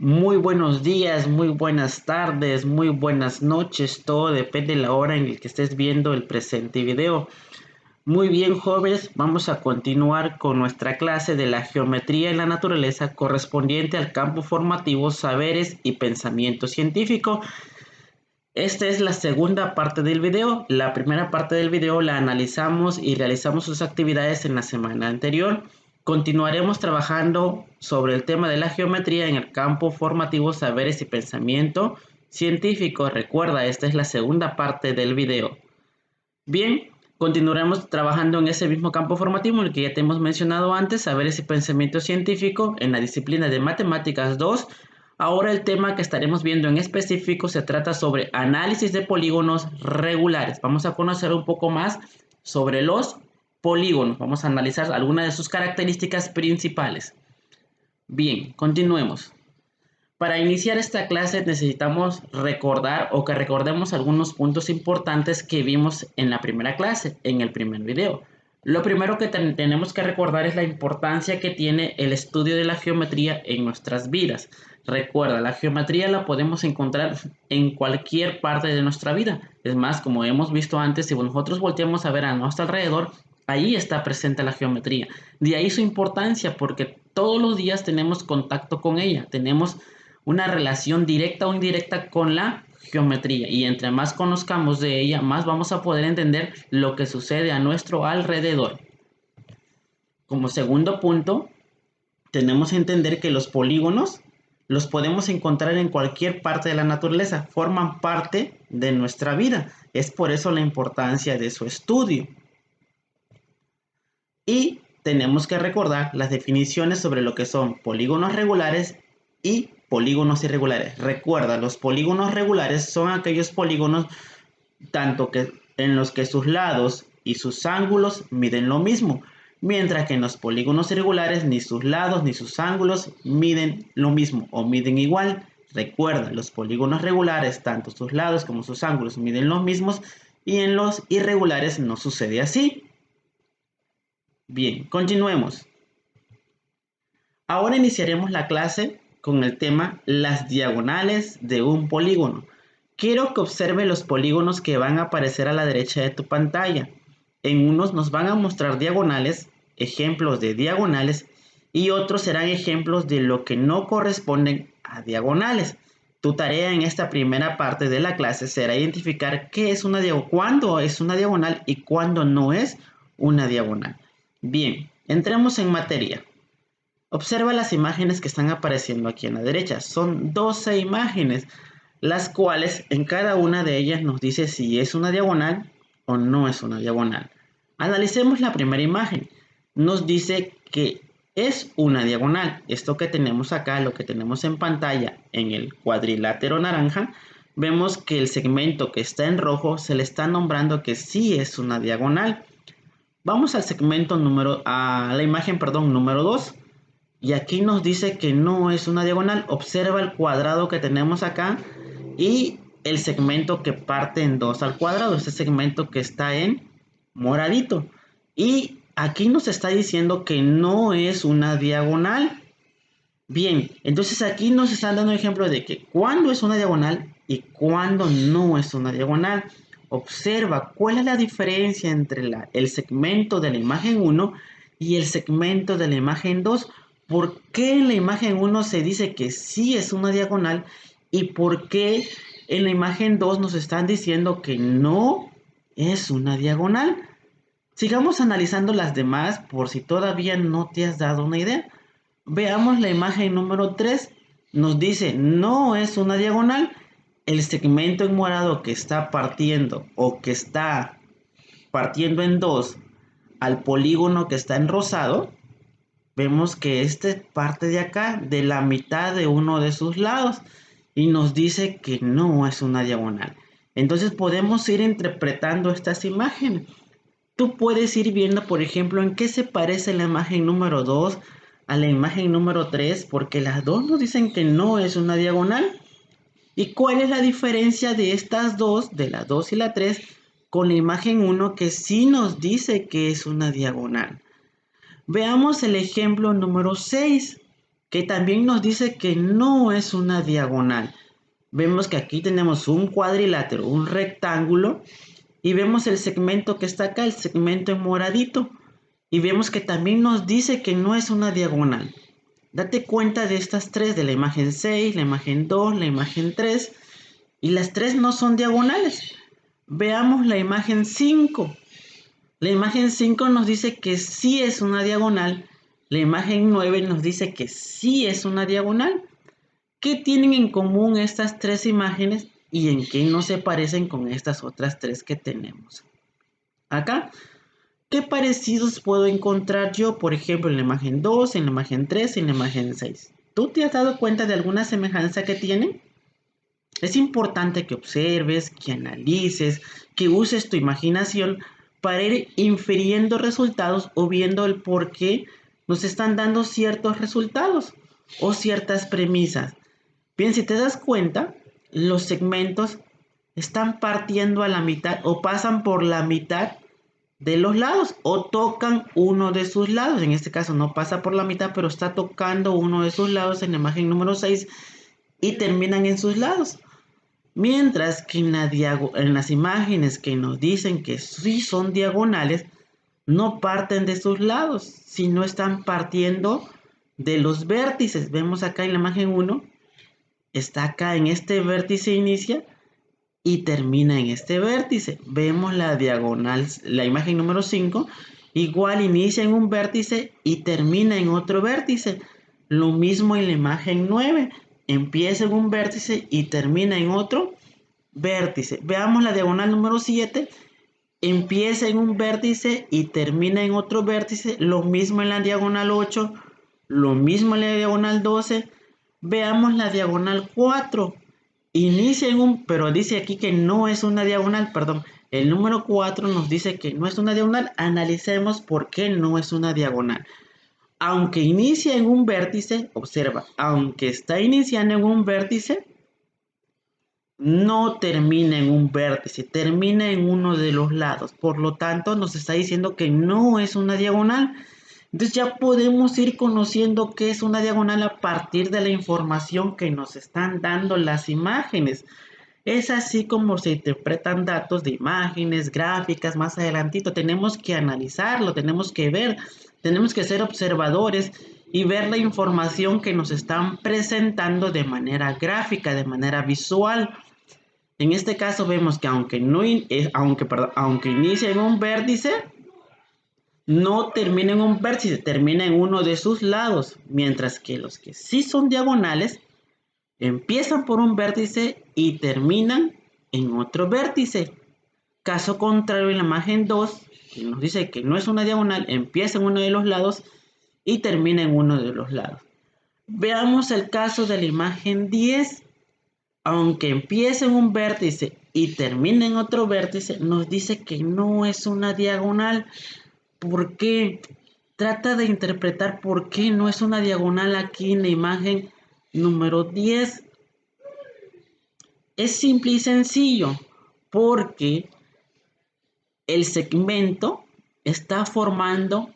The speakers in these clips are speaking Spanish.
Muy buenos días, muy buenas tardes, muy buenas noches, todo depende de la hora en la que estés viendo el presente video. Muy bien, jóvenes, vamos a continuar con nuestra clase de la geometría en la naturaleza correspondiente al campo formativo saberes y pensamiento científico. Esta es la segunda parte del video. La primera parte del video la analizamos y realizamos sus actividades en la semana anterior. Continuaremos trabajando sobre el tema de la geometría en el campo formativo saberes y pensamiento científico. Recuerda, esta es la segunda parte del video. Bien, continuaremos trabajando en ese mismo campo formativo en el que ya te hemos mencionado antes, saberes y pensamiento científico en la disciplina de Matemáticas 2. Ahora el tema que estaremos viendo en específico se trata sobre análisis de polígonos regulares. Vamos a conocer un poco más sobre los polígonos. Vamos a analizar algunas de sus características principales. Bien, continuemos. Para iniciar esta clase necesitamos recordar o que recordemos algunos puntos importantes que vimos en la primera clase, en el primer video. Lo primero que tenemos que recordar es la importancia que tiene el estudio de la geometría en nuestras vidas. Recuerda, la geometría la podemos encontrar en cualquier parte de nuestra vida. Es más, como hemos visto antes, si nosotros volteamos a ver a nuestro alrededor, ahí está presente la geometría. De ahí su importancia, porque todos los días tenemos contacto con ella, tenemos una relación directa o indirecta con la geometría, y entre más conozcamos de ella, más vamos a poder entender lo que sucede a nuestro alrededor. Como segundo punto, tenemos que entender que los polígonos los podemos encontrar en cualquier parte de la naturaleza, forman parte de nuestra vida. Es por eso la importancia de su estudio. Y tenemos que recordar las definiciones sobre lo que son polígonos regulares y polígonos irregulares. Recuerda, los polígonos regulares son aquellos polígonos tanto que en los que sus lados y sus ángulos miden lo mismo, mientras que en los polígonos irregulares ni sus lados ni sus ángulos miden lo mismo o miden igual. Recuerda, los polígonos regulares, tanto sus lados como sus ángulos miden los mismos, y en los irregulares no sucede así. Bien, continuemos. Ahora iniciaremos la clase con el tema las diagonales de un polígono. Quiero que observe los polígonos que van a aparecer a la derecha de tu pantalla. En unos nos van a mostrar diagonales, ejemplos de diagonales, y otros serán ejemplos de lo que no corresponden a diagonales. Tu tarea en esta primera parte de la clase será identificar cuándo es una diagonal y cuándo no es una diagonal. Bien, entremos en materia. Observa las imágenes que están apareciendo aquí en la derecha. Son 12 imágenes, las cuales en cada una de ellas nos dice si es una diagonal o no es una diagonal. Analicemos la primera imagen. Nos dice que es una diagonal. Esto que tenemos acá, lo que tenemos en pantalla en el cuadrilátero naranja, vemos que el segmento que está en rojo se le está nombrando que sí es una diagonal. Vamos al a la imagen, número 2. Y aquí nos dice que no es una diagonal. Observa el cuadrado que tenemos acá y el segmento que parte en dos al cuadrado. Este segmento que está en moradito. Y aquí nos está diciendo que no es una diagonal. Bien, entonces aquí nos están dando ejemplo de que cuándo es una diagonal y cuándo no es una diagonal. Observa cuál es la diferencia entre el segmento de la imagen 1 y el segmento de la imagen 2. ¿Por qué en la imagen 1 se dice que sí es una diagonal y por qué en la imagen 2 nos están diciendo que no es una diagonal? Sigamos analizando las demás por si todavía no te has dado una idea. Veamos la imagen número 3. Nos dice no es una diagonal. El segmento en morado que está partiendo o que está partiendo en dos al polígono que está en rosado, vemos que este parte de acá, de la mitad de uno de sus lados, y nos dice que no es una diagonal. Entonces podemos ir interpretando estas imágenes. Tú puedes ir viendo, por ejemplo, en qué se parece la imagen número 2 a la imagen número 3, porque las dos nos dicen que no es una diagonal. ¿Y cuál es la diferencia de estas dos, de la 2 y la 3, con la imagen 1 que sí nos dice que es una diagonal? Veamos el ejemplo número 6. que también nos dice que no es una diagonal. Vemos que aquí tenemos un cuadrilátero, un rectángulo, y vemos el segmento que está acá, el segmento en moradito, y vemos que también nos dice que no es una diagonal. Date cuenta de estas tres, de la imagen 6, la imagen 2, la imagen 3, y las tres no son diagonales. Veamos la imagen 5. La imagen 5 nos dice que sí es una diagonal. La imagen 9 nos dice que sí es una diagonal. ¿Qué tienen en común estas tres imágenes y en qué no se parecen con estas otras tres que tenemos acá? ¿Qué parecidos puedo encontrar yo, por ejemplo, en la imagen 2, en la imagen 3 y en la imagen 6? ¿Tú te has dado cuenta de alguna semejanza que tienen? Es importante que observes, que analices, que uses tu imaginación para ir infiriendo resultados o viendo el por qué nos están dando ciertos resultados o ciertas premisas. Bien, si te das cuenta, los segmentos están partiendo a la mitad o pasan por la mitad de los lados o tocan uno de sus lados. En este caso no pasa por la mitad, pero está tocando uno de sus lados en la imagen número 6 y terminan en sus lados. Mientras que en las imágenes que nos dicen que sí son diagonales, no parten de sus lados, sino están partiendo de los vértices. Vemos acá en la imagen 1, está acá en este vértice inicia y termina en este vértice. Vemos la diagonal, la imagen número 5, igual inicia en un vértice y termina en otro vértice. Lo mismo en la imagen 9, empieza en un vértice y termina en otro vértice. Veamos la diagonal número 7, empieza en un vértice y termina en otro vértice. Lo mismo en la diagonal 8, lo mismo en la diagonal 12. Veamos la diagonal 4. Inicia en un, pero dice aquí que no es una diagonal, perdón. El número 4 nos dice que no es una diagonal. Analicemos por qué no es una diagonal. Aunque inicia en un vértice, observa, aunque está iniciando en un vértice, no termina en un vértice, termina en uno de los lados. Por lo tanto, nos está diciendo que no es una diagonal. Entonces ya podemos ir conociendo qué es una diagonal a partir de la información que nos están dando las imágenes. Es así como se interpretan datos de imágenes, gráficas, más adelantito. Tenemos que analizarlo, tenemos que ver, tenemos que ser observadores y ver la información que nos están presentando de manera gráfica, de manera visual. En este caso vemos que aunque inicia en un vértice, no termina en un vértice, termina en uno de sus lados, mientras que los que sí son diagonales empiezan por un vértice y terminan en otro vértice. Caso contrario, en la imagen 2, que nos dice que no es una diagonal, empieza en uno de los lados y termina en uno de los lados. Veamos el caso de la imagen 10. Aunque empiece en un vértice y termine en otro vértice, nos dice que no es una diagonal. ¿Por qué? Trata de interpretar por qué no es una diagonal aquí en la imagen número 10. Es simple y sencillo, porque el segmento está formando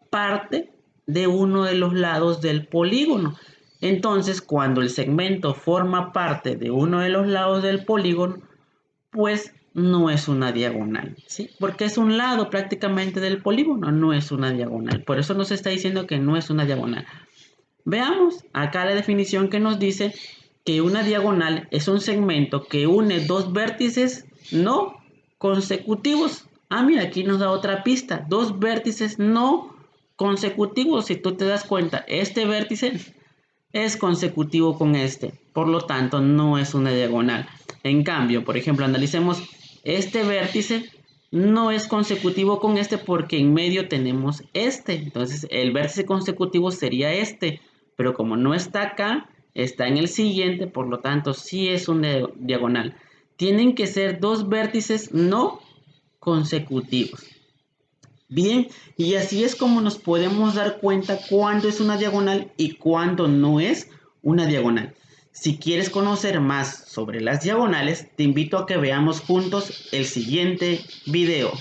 parte de uno de los lados del polígono. Entonces, cuando el segmento forma parte de uno de los lados del polígono, pues no es una diagonal, ¿sí? Porque es un lado prácticamente del polígono, no es una diagonal. Por eso nos está diciendo que no es una diagonal. Veamos acá la definición que nos dice que una diagonal es un segmento que une dos vértices no consecutivos. Ah, mira, aquí nos da otra pista. Dos vértices no consecutivos. Si tú te das cuenta, este vértice es consecutivo con este. Por lo tanto, no es una diagonal. En cambio, por ejemplo, analicemos este vértice. No es consecutivo con este porque en medio tenemos este. Entonces, el vértice consecutivo sería este. Pero como no está acá, está en el siguiente. Por lo tanto, sí es una diagonal. Tienen que ser dos vértices no consecutivos. Bien, y así es como nos podemos dar cuenta cuándo es una diagonal y cuándo no es una diagonal. Si quieres conocer más sobre las diagonales, te invito a que veamos juntos el siguiente video.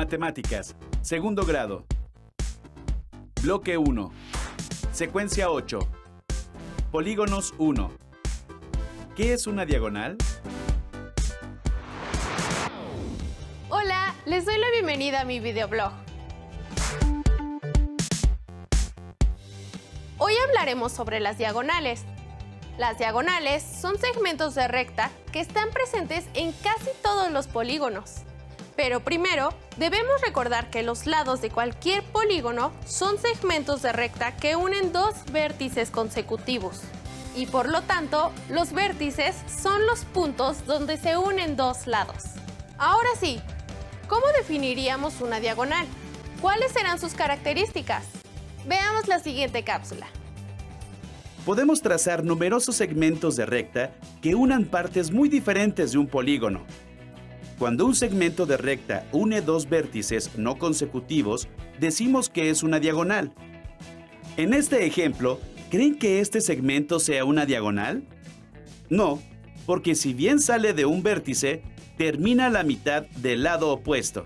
Matemáticas, segundo grado. Bloque 1. Secuencia 8. Polígonos 1. ¿Qué es una diagonal? Hola, les doy la bienvenida a mi videoblog. Hoy hablaremos sobre las diagonales. Las diagonales son segmentos de recta que están presentes en casi todos los polígonos. Pero primero, debemos recordar que los lados de cualquier polígono son segmentos de recta que unen dos vértices consecutivos. Y por lo tanto, los vértices son los puntos donde se unen dos lados. Ahora sí, ¿cómo definiríamos una diagonal? ¿Cuáles serán sus características? Veamos la siguiente cápsula. Podemos trazar numerosos segmentos de recta que unan partes muy diferentes de un polígono. Cuando un segmento de recta une dos vértices no consecutivos, decimos que es una diagonal. En este ejemplo, ¿creen que este segmento sea una diagonal? No, porque si bien sale de un vértice, termina a la mitad del lado opuesto.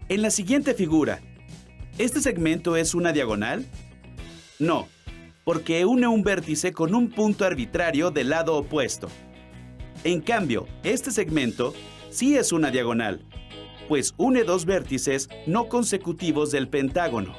En la siguiente figura, ¿este segmento es una diagonal? No, porque une un vértice con un punto arbitrario del lado opuesto. En cambio, este segmento sí es una diagonal, pues une dos vértices no consecutivos del pentágono.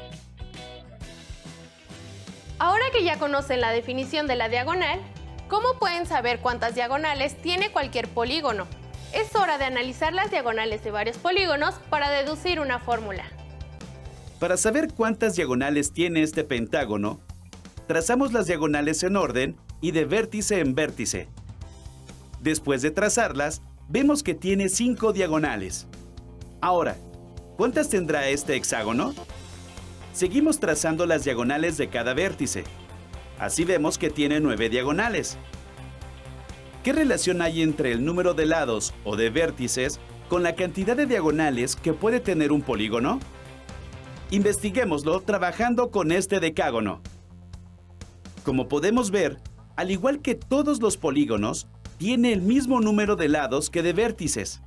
Ahora que ya conocen la definición de la diagonal, ¿cómo pueden saber cuántas diagonales tiene cualquier polígono? Es hora de analizar las diagonales de varios polígonos para deducir una fórmula. Para saber cuántas diagonales tiene este pentágono, trazamos las diagonales en orden y de vértice en vértice. Después de trazarlas, vemos que tiene 5 diagonales. Ahora, ¿cuántas tendrá este hexágono? Seguimos trazando las diagonales de cada vértice. Así vemos que tiene 9 diagonales. ¿Qué relación hay entre el número de lados o de vértices con la cantidad de diagonales que puede tener un polígono? Investiguémoslo trabajando con este decágono. Como podemos ver, al igual que todos los polígonos, tiene el mismo número de lados que de vértices.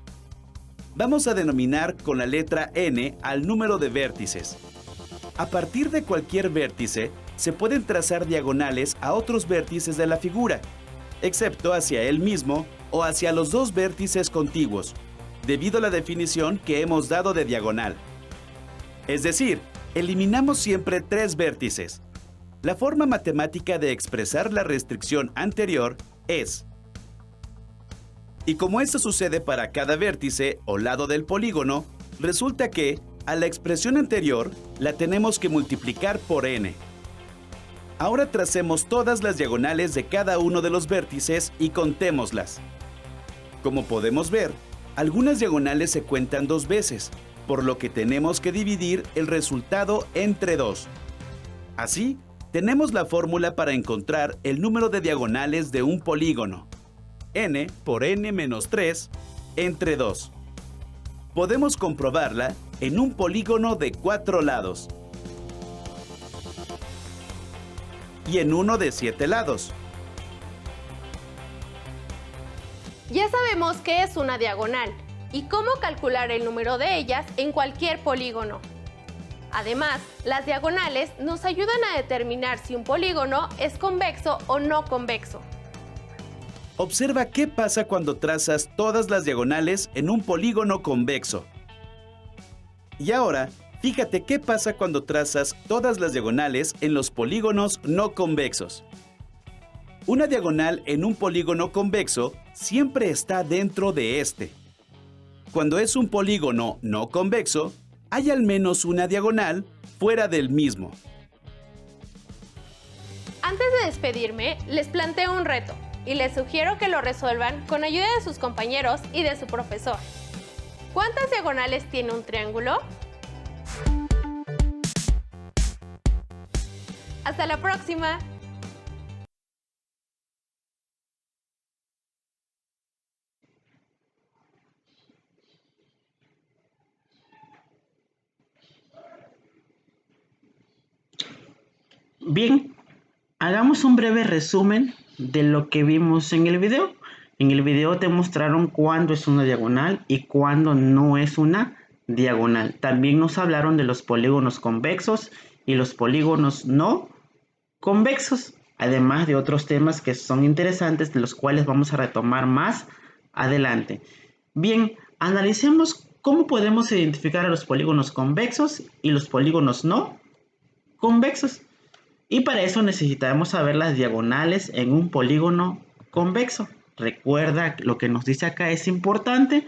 Vamos a denominar con la letra N al número de vértices. A partir de cualquier vértice, se pueden trazar diagonales a otros vértices de la figura, excepto hacia él mismo o hacia los dos vértices contiguos, debido a la definición que hemos dado de diagonal. Es decir, eliminamos siempre 3 vértices. La forma matemática de expresar la restricción anterior es: y como esto sucede para cada vértice o lado del polígono, resulta que, a la expresión anterior, la tenemos que multiplicar por n. Ahora tracemos todas las diagonales de cada uno de los vértices y contémoslas. Como podemos ver, algunas diagonales se cuentan 2 veces, por lo que tenemos que dividir el resultado entre 2. Así, tenemos la fórmula para encontrar el número de diagonales de un polígono: n por n menos 3 entre 2. Podemos comprobarla en un polígono de 4 lados y en uno de 7 lados. Ya sabemos qué es una diagonal y cómo calcular el número de ellas en cualquier polígono. Además, las diagonales nos ayudan a determinar si un polígono es convexo o no convexo. Observa qué pasa cuando trazas todas las diagonales en un polígono convexo. Y ahora, fíjate qué pasa cuando trazas todas las diagonales en los polígonos no convexos. Una diagonal en un polígono convexo siempre está dentro de este. Cuando es un polígono no convexo, hay al menos una diagonal fuera del mismo. Antes de despedirme, les planteo un reto y les sugiero que lo resuelvan con ayuda de sus compañeros y de su profesor. ¿Cuántas diagonales tiene un triángulo? ¡Hasta la próxima! Bien, hagamos un breve resumen de lo que vimos en el video. En el video te mostraron cuándo es una diagonal y cuándo no es una diagonal. También nos hablaron de los polígonos convexos y los polígonos no convexos, además de otros temas que son interesantes, de los cuales vamos a retomar más adelante. Bien, analicemos cómo podemos identificar a los polígonos convexos y los polígonos no convexos. Y para eso necesitamos saber las diagonales en un polígono convexo. Recuerda, lo que nos dice acá es importante.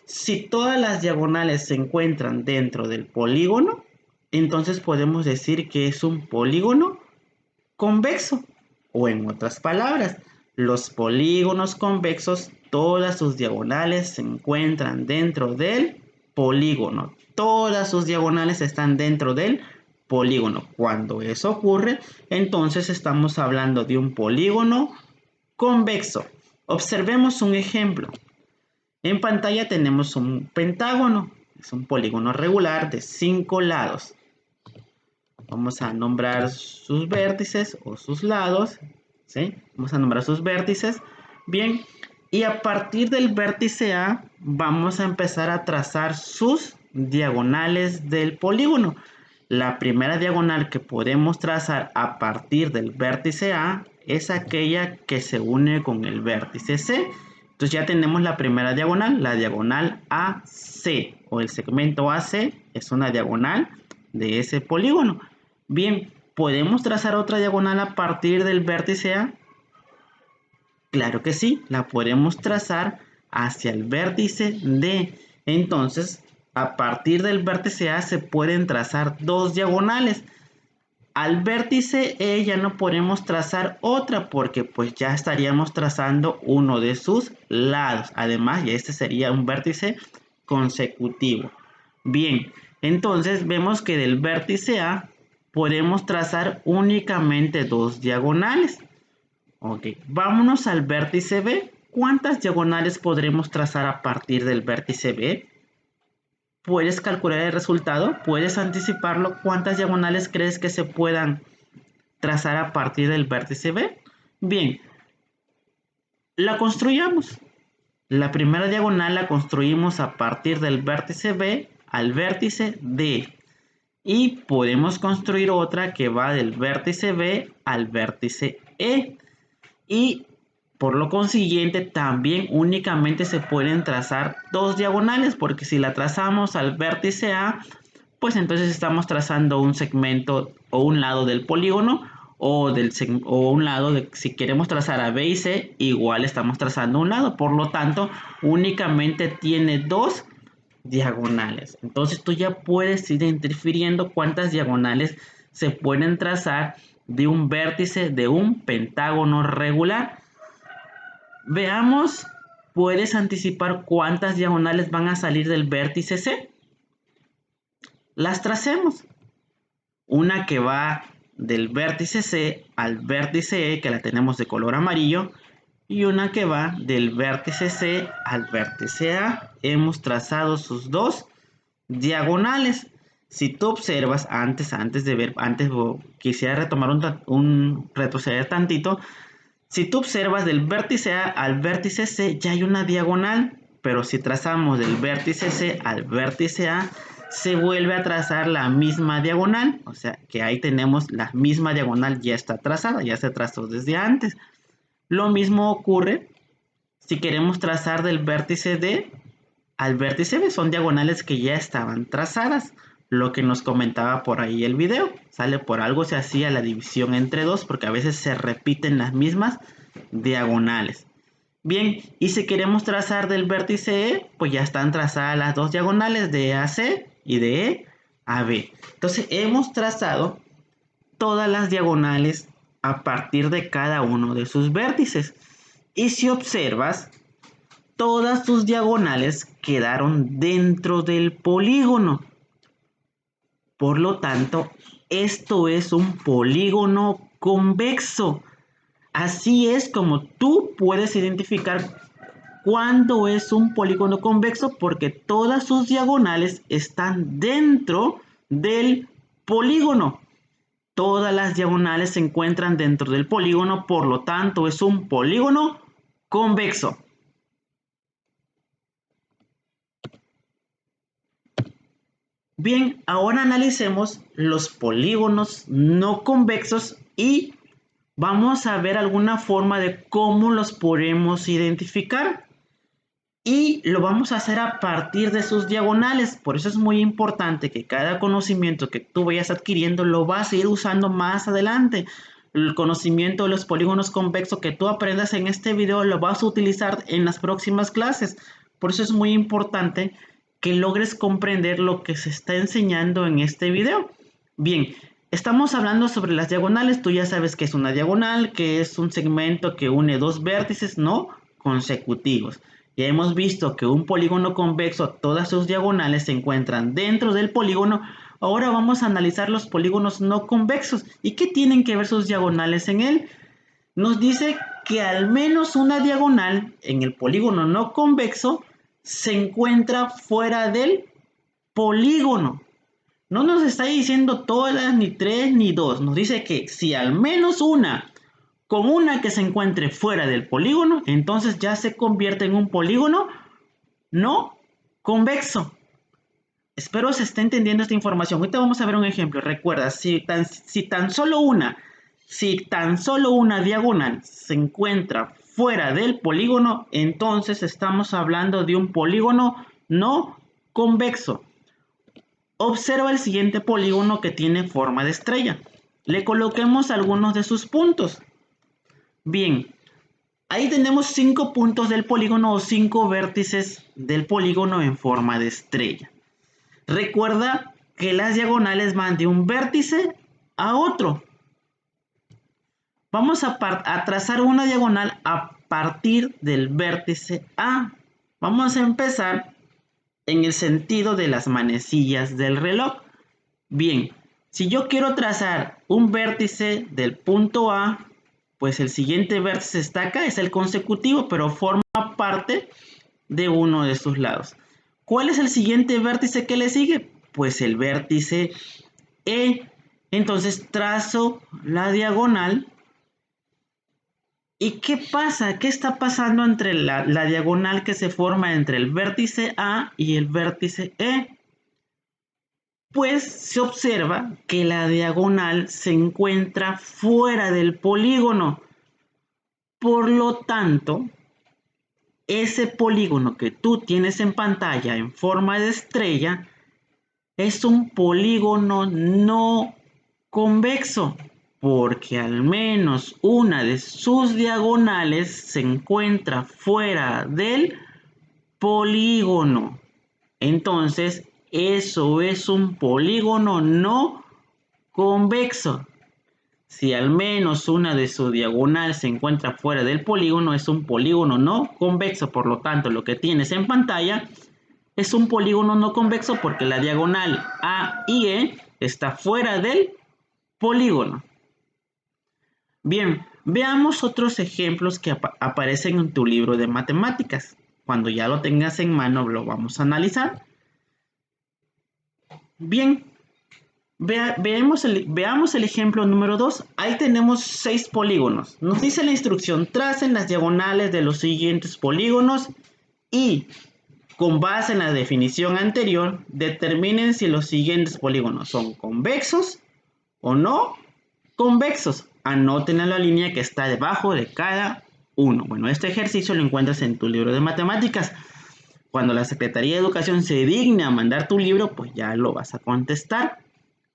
Si todas las diagonales se encuentran dentro del polígono, entonces podemos decir que es un polígono convexo. O en otras palabras, los polígonos convexos, todas sus diagonales se encuentran dentro del polígono. Todas sus diagonales están dentro del polígono. Cuando eso ocurre, entonces estamos hablando de un polígono convexo. Observemos un ejemplo. En pantalla tenemos un pentágono. Es un polígono regular de 5 lados. Vamos a nombrar sus vértices o sus lados, ¿sí? Vamos a nombrar sus vértices. Bien, y a partir del vértice A vamos a empezar a trazar sus diagonales del polígono. La primera diagonal que podemos trazar a partir del vértice A es aquella que se une con el vértice C. Entonces ya tenemos la primera diagonal, la diagonal AC o el segmento AC es una diagonal de ese polígono. Bien, ¿podemos trazar otra diagonal a partir del vértice A? Claro que sí, la podemos trazar hacia el vértice D. Entonces, a partir del vértice A se pueden trazar dos diagonales. Al vértice E ya no podemos trazar otra porque pues ya estaríamos trazando uno de sus lados. Además, ya este sería un vértice consecutivo. Bien, entonces vemos que del vértice A podemos trazar únicamente dos diagonales. Ok, vámonos al vértice B. ¿Cuántas diagonales podremos trazar a partir del vértice B? ¿Puedes calcular el resultado? ¿Puedes anticiparlo? ¿Cuántas diagonales crees que se puedan trazar a partir del vértice B? Bien, la construyamos. La primera diagonal la construimos a partir del vértice B al vértice D. Y podemos construir otra que va del vértice B al vértice E. Y por lo consiguiente también únicamente se pueden trazar dos diagonales, porque si la trazamos al vértice A, pues entonces estamos trazando un segmento o un lado del polígono o un lado de, si queremos trazar a B y C, igual estamos trazando un lado. Por lo tanto, únicamente tiene dos diagonales. Entonces tú ya puedes ir interfiriendo cuántas diagonales se pueden trazar de un vértice de un pentágono regular. Veamos, ¿puedes anticipar cuántas diagonales van a salir del vértice C? Las tracemos. Una que va del vértice C al vértice E, que la tenemos de color amarillo, y una que va del vértice C al vértice A. Hemos trazado sus dos diagonales. Si tú observas, antes quisiera retomar retroceder tantito. Si tú observas del vértice A al vértice C, ya hay una diagonal, pero si trazamos del vértice C al vértice A, se vuelve a trazar la misma diagonal. O sea, que ahí tenemos la misma diagonal, ya está trazada, ya se trazó desde antes. Lo mismo ocurre si queremos trazar del vértice D al vértice B. Son diagonales que ya estaban trazadas. Lo que nos comentaba por ahí el video. Sale por algo se hacía la división entre dos, porque a veces se repiten las mismas diagonales. Bien, y si queremos trazar del vértice E, pues ya están trazadas las dos diagonales de E a C y de E a B. Entonces hemos trazado todas las diagonales a partir de cada uno de sus vértices. Y si observas, todas sus diagonales quedaron dentro del polígono. Por lo tanto, esto es un polígono convexo. Así es como tú puedes identificar cuándo es un polígono convexo, porque todas sus diagonales están dentro del polígono. Todas las diagonales se encuentran dentro del polígono, por lo tanto es un polígono convexo. Bien, ahora analicemos los polígonos no convexos y vamos a ver alguna forma de cómo los podemos identificar. Y lo vamos a hacer a partir de sus diagonales. Por eso es muy importante que cada conocimiento que tú vayas adquiriendo lo vas a ir usando más adelante. El conocimiento de los polígonos convexos que tú aprendas en este video lo vas a utilizar en las próximas clases. Por eso es muy importante que logres comprender lo que se está enseñando en este video. Bien, estamos hablando sobre las diagonales. Tú ya sabes que es una diagonal, que es un segmento que une dos vértices no consecutivos. Ya hemos visto que un polígono convexo, todas sus diagonales se encuentran dentro del polígono. Ahora vamos a analizar los polígonos no convexos. ¿Y qué tienen que ver sus diagonales en él? Nos dice que al menos una diagonal en el polígono no convexo se encuentra fuera del polígono. No nos está diciendo todas, ni tres, ni dos. Nos dice que si al menos una con una que se encuentre fuera del polígono, entonces ya se convierte en un polígono no convexo. Espero se esté entendiendo esta información. Ahorita vamos a ver un ejemplo. Recuerda, si tan solo una diagonal se encuentra fuera del polígono, entonces estamos hablando de un polígono no convexo. Observa el siguiente polígono que tiene forma de estrella. Le coloquemos algunos de sus puntos. Bien, ahí tenemos 5 puntos del polígono o 5 vértices del polígono en forma de estrella. Recuerda que las diagonales van de un vértice a otro. Vamos a trazar una diagonal a partir del vértice A. Vamos a empezar en el sentido de las manecillas del reloj. Bien, si yo quiero trazar un vértice del punto A, pues el siguiente vértice está acá, es el consecutivo, pero forma parte de uno de sus lados. ¿Cuál es el siguiente vértice que le sigue? Pues el vértice E. Entonces trazo la diagonal. ¿Y qué pasa? ¿Qué está pasando entre la diagonal que se forma entre el vértice A y el vértice E? Pues se observa que la diagonal se encuentra fuera del polígono. Por lo tanto, ese polígono que tú tienes en pantalla en forma de estrella es un polígono no convexo, porque al menos una de sus diagonales se encuentra fuera del polígono. Entonces, eso es un polígono no convexo. Si al menos una de su diagonal se encuentra fuera del polígono, es un polígono no convexo. Por lo tanto, lo que tienes en pantalla es un polígono no convexo porque la diagonal A y E está fuera del polígono. Bien, veamos otros ejemplos que aparecen en tu libro de matemáticas. Cuando ya lo tengas en mano, lo vamos a analizar. Bien, veamos el ejemplo número 2. Ahí tenemos 6 polígonos. Nos dice la instrucción, tracen las diagonales de los siguientes polígonos y, con base en la definición anterior, determinen si los siguientes polígonos son convexos o no convexos. Anoten en la línea que está debajo de cada uno. Bueno, este ejercicio lo encuentras en tu libro de matemáticas. Cuando la Secretaría de Educación se digne a mandar tu libro, pues ya lo vas a contestar.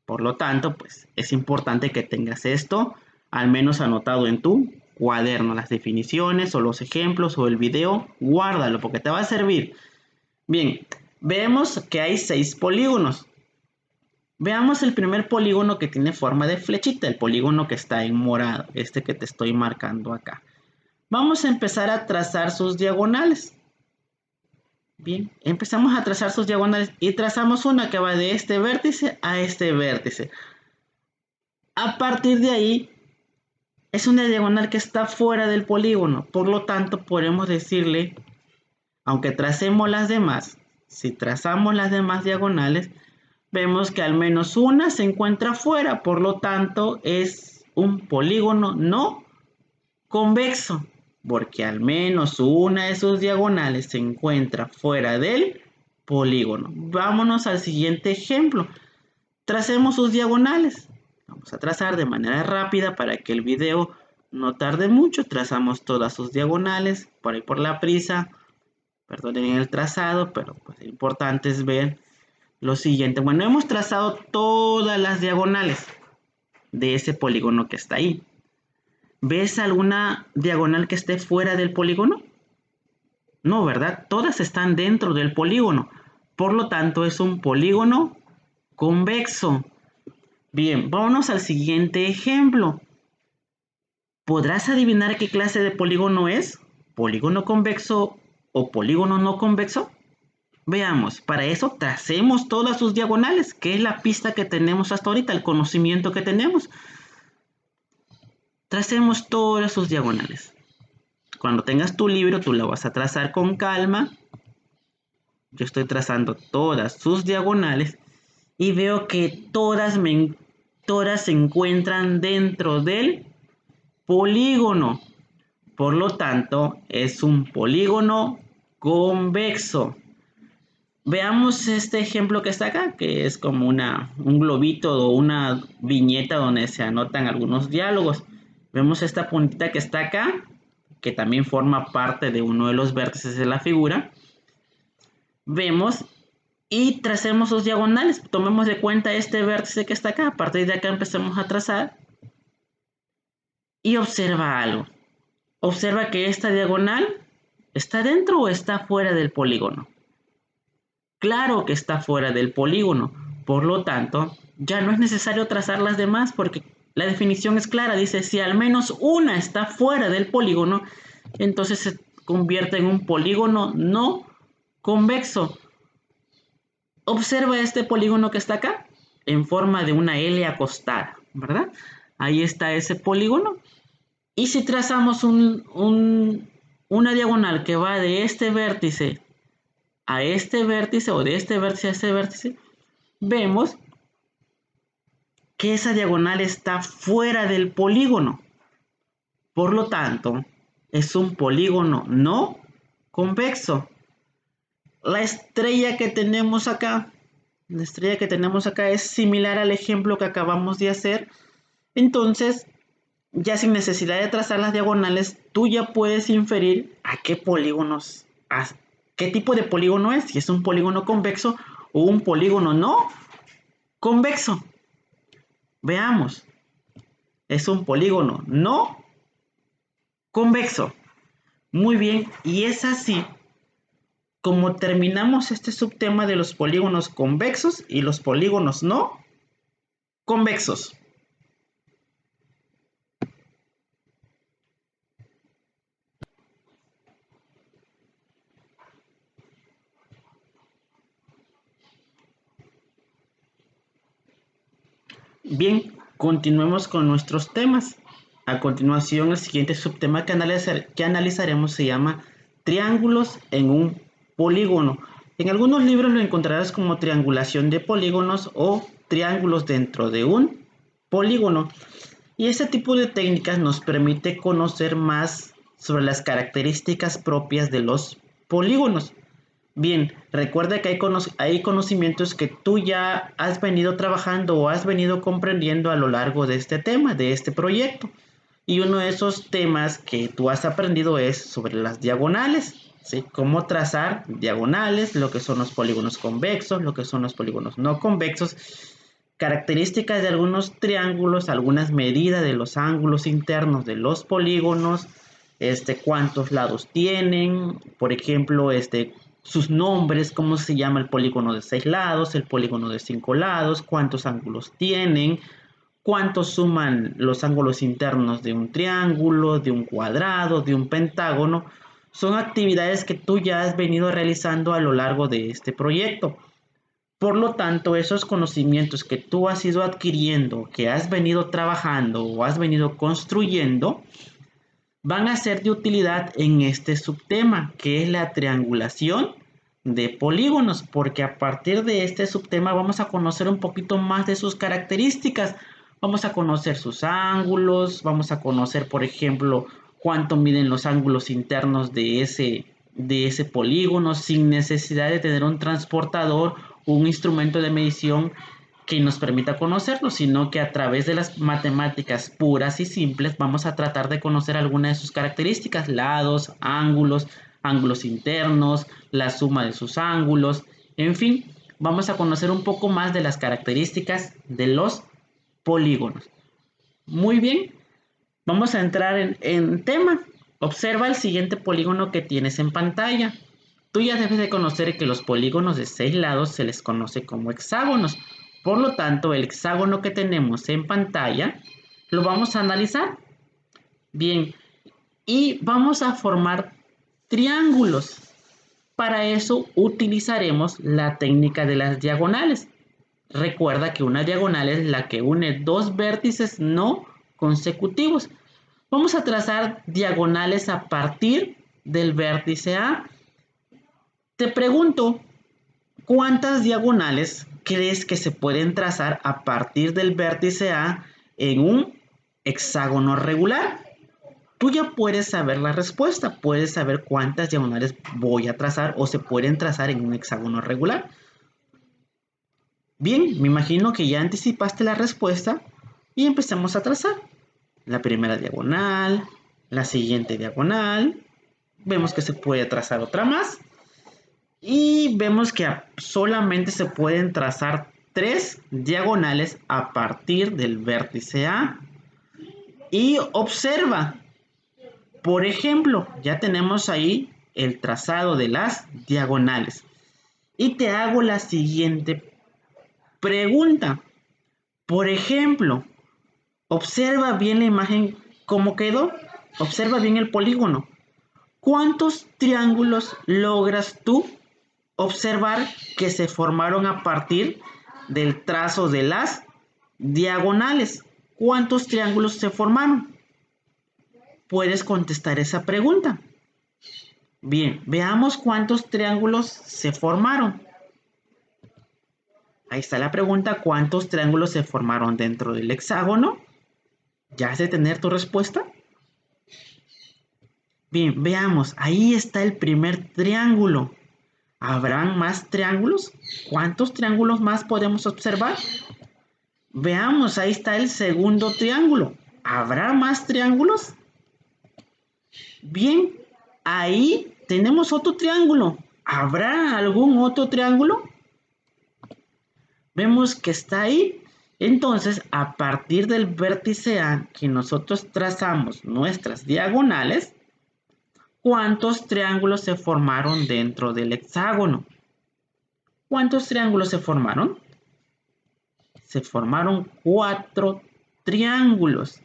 Por lo tanto, pues es importante que tengas esto al menos anotado en tu cuaderno. Las definiciones o los ejemplos o el video, guárdalo porque te va a servir. Bien, vemos que hay 6 polígonos. Veamos el primer polígono que tiene forma de flechita, el polígono que está en morado, este que te estoy marcando acá. Vamos a empezar a trazar sus diagonales. Bien, empezamos a trazar sus diagonales y trazamos una que va de este vértice a este vértice. A partir de ahí, es una diagonal que está fuera del polígono. Por lo tanto, podemos decirle, aunque tracemos las demás, si trazamos las demás diagonales, vemos que al menos una se encuentra fuera. Por lo tanto, es un polígono no convexo, porque al menos una de sus diagonales se encuentra fuera del polígono. Vámonos al siguiente ejemplo. Tracemos sus diagonales. Vamos a trazar de manera rápida para que el video no tarde mucho. Trazamos todas sus diagonales. Por ahí por la prisa. Perdonen el trazado, pero pues lo importante es ver lo siguiente. Bueno, hemos trazado todas las diagonales de ese polígono que está ahí. ¿Ves alguna diagonal que esté fuera del polígono? No, ¿verdad? Todas están dentro del polígono. Por lo tanto, es un polígono convexo. Bien, vámonos al siguiente ejemplo. ¿Podrás adivinar qué clase de polígono es? ¿Polígono convexo o polígono no convexo? Veamos, para eso tracemos todas sus diagonales, que es la pista que tenemos hasta ahorita, el conocimiento que tenemos. Tracemos todas sus diagonales. Cuando tengas tu libro, tú la vas a trazar con calma. Yo estoy trazando todas sus diagonales y veo que todas se encuentran dentro del polígono. Por lo tanto, es un polígono convexo. Veamos este ejemplo que está acá, que es como un globito o una viñeta donde se anotan algunos diálogos. Vemos esta puntita que está acá, que también forma parte de uno de los vértices de la figura. Vemos y tracemos sus diagonales. Tomemos de cuenta este vértice que está acá. A partir de acá empecemos a trazar. Y observa algo. Observa que esta diagonal está dentro o está fuera del polígono. Claro que está fuera del polígono. Por lo tanto, ya no es necesario trazar las demás porque la definición es clara. Dice, si al menos una está fuera del polígono, entonces se convierte en un polígono no convexo. Observa este polígono que está acá en forma de una L acostada, ¿verdad? Ahí está ese polígono. Y si trazamos una diagonal que va de este vértice a este vértice o de este vértice a este vértice, vemos que esa diagonal está fuera del polígono. Por lo tanto, es un polígono no convexo. La estrella que tenemos acá es similar al ejemplo que acabamos de hacer. Entonces, ya sin necesidad de trazar las diagonales, tú ya puedes inferir a qué qué tipo de polígono es, si es un polígono convexo o un polígono no convexo. Veamos. Es un polígono no convexo. Muy bien, y es así como terminamos este subtema de los polígonos convexos y los polígonos no convexos. Bien, continuemos con nuestros temas. A continuación, el siguiente subtema que analizaremos se llama triángulos en un polígono. En algunos libros lo encontrarás como triangulación de polígonos o triángulos dentro de un polígono. Y este tipo de técnicas nos permite conocer más sobre las características propias de los polígonos. Bien, recuerda que hay conocimientos que tú ya has venido trabajando o has venido comprendiendo a lo largo de este tema, de este proyecto. Y uno de esos temas que tú has aprendido es sobre las diagonales, ¿sí? Cómo trazar diagonales, lo que son los polígonos convexos, lo que son los polígonos no convexos, características de algunos triángulos, algunas medidas de los ángulos internos de los polígonos, cuántos lados tienen, por ejemplo, sus nombres, cómo se llama el polígono de 6 lados, el polígono de 5 lados, cuántos ángulos tienen, cuántos suman los ángulos internos de un triángulo, de un cuadrado, de un pentágono. Son actividades que tú ya has venido realizando a lo largo de este proyecto. Por lo tanto, esos conocimientos que tú has ido adquiriendo, que has venido trabajando o has venido construyendo, van a ser de utilidad en este subtema, que es la triangulación de polígonos, porque a partir de este subtema vamos a conocer un poquito más de sus características. Vamos a conocer sus ángulos, vamos a conocer, por ejemplo, cuánto miden los ángulos internos de de ese polígono sin necesidad de tener un transportador, un instrumento de medición que nos permita conocerlo, sino que a través de las matemáticas puras y simples vamos a tratar de conocer algunas de sus características, lados, ángulos, ángulos internos, la suma de sus ángulos, en fin, vamos a conocer un poco más de las características de los polígonos. Muy bien, vamos a entrar en tema. Observa el siguiente polígono que tienes en pantalla. Tú ya debes de conocer que los polígonos de 6 lados se les conoce como hexágonos. Por lo tanto, el hexágono que tenemos en pantalla lo vamos a analizar. Bien, y vamos a formar triángulos. Para eso utilizaremos la técnica de las diagonales. Recuerda que una diagonal es la que une dos vértices no consecutivos. Vamos a trazar diagonales a partir del vértice A. Te pregunto, ¿cuántas diagonales crees que se pueden trazar a partir del vértice A en un hexágono regular? Tú ya puedes saber la respuesta, puedes saber cuántas diagonales voy a trazar o se pueden trazar en un hexágono regular. Bien, me imagino que ya anticipaste la respuesta y empezamos a trazar. La primera diagonal, la siguiente diagonal, vemos que se puede trazar otra más y vemos que solamente se pueden trazar 3 diagonales a partir del vértice A. Y observa, por ejemplo, ya tenemos ahí el trazado de las diagonales. Y te hago la siguiente pregunta. Por ejemplo, observa bien la imagen cómo quedó. Observa bien el polígono. ¿Cuántos triángulos logras tú observar que se formaron a partir del trazo de las diagonales? ¿Cuántos triángulos se formaron? Puedes contestar esa pregunta. Bien, veamos cuántos triángulos se formaron. Ahí está la pregunta, ¿cuántos triángulos se formaron dentro del hexágono? ¿Ya has de tener tu respuesta? Bien, veamos, ahí está el primer triángulo. ¿Habrán más triángulos? ¿Cuántos triángulos más podemos observar? Veamos, ahí está el segundo triángulo. ¿Habrá más triángulos? Bien, ahí tenemos otro triángulo. ¿Habrá algún otro triángulo? Vemos que está ahí. Entonces, a partir del vértice A que nosotros trazamos nuestras diagonales, ¿cuántos triángulos se formaron dentro del hexágono? ¿Cuántos triángulos se formaron? Se formaron 4 triángulos.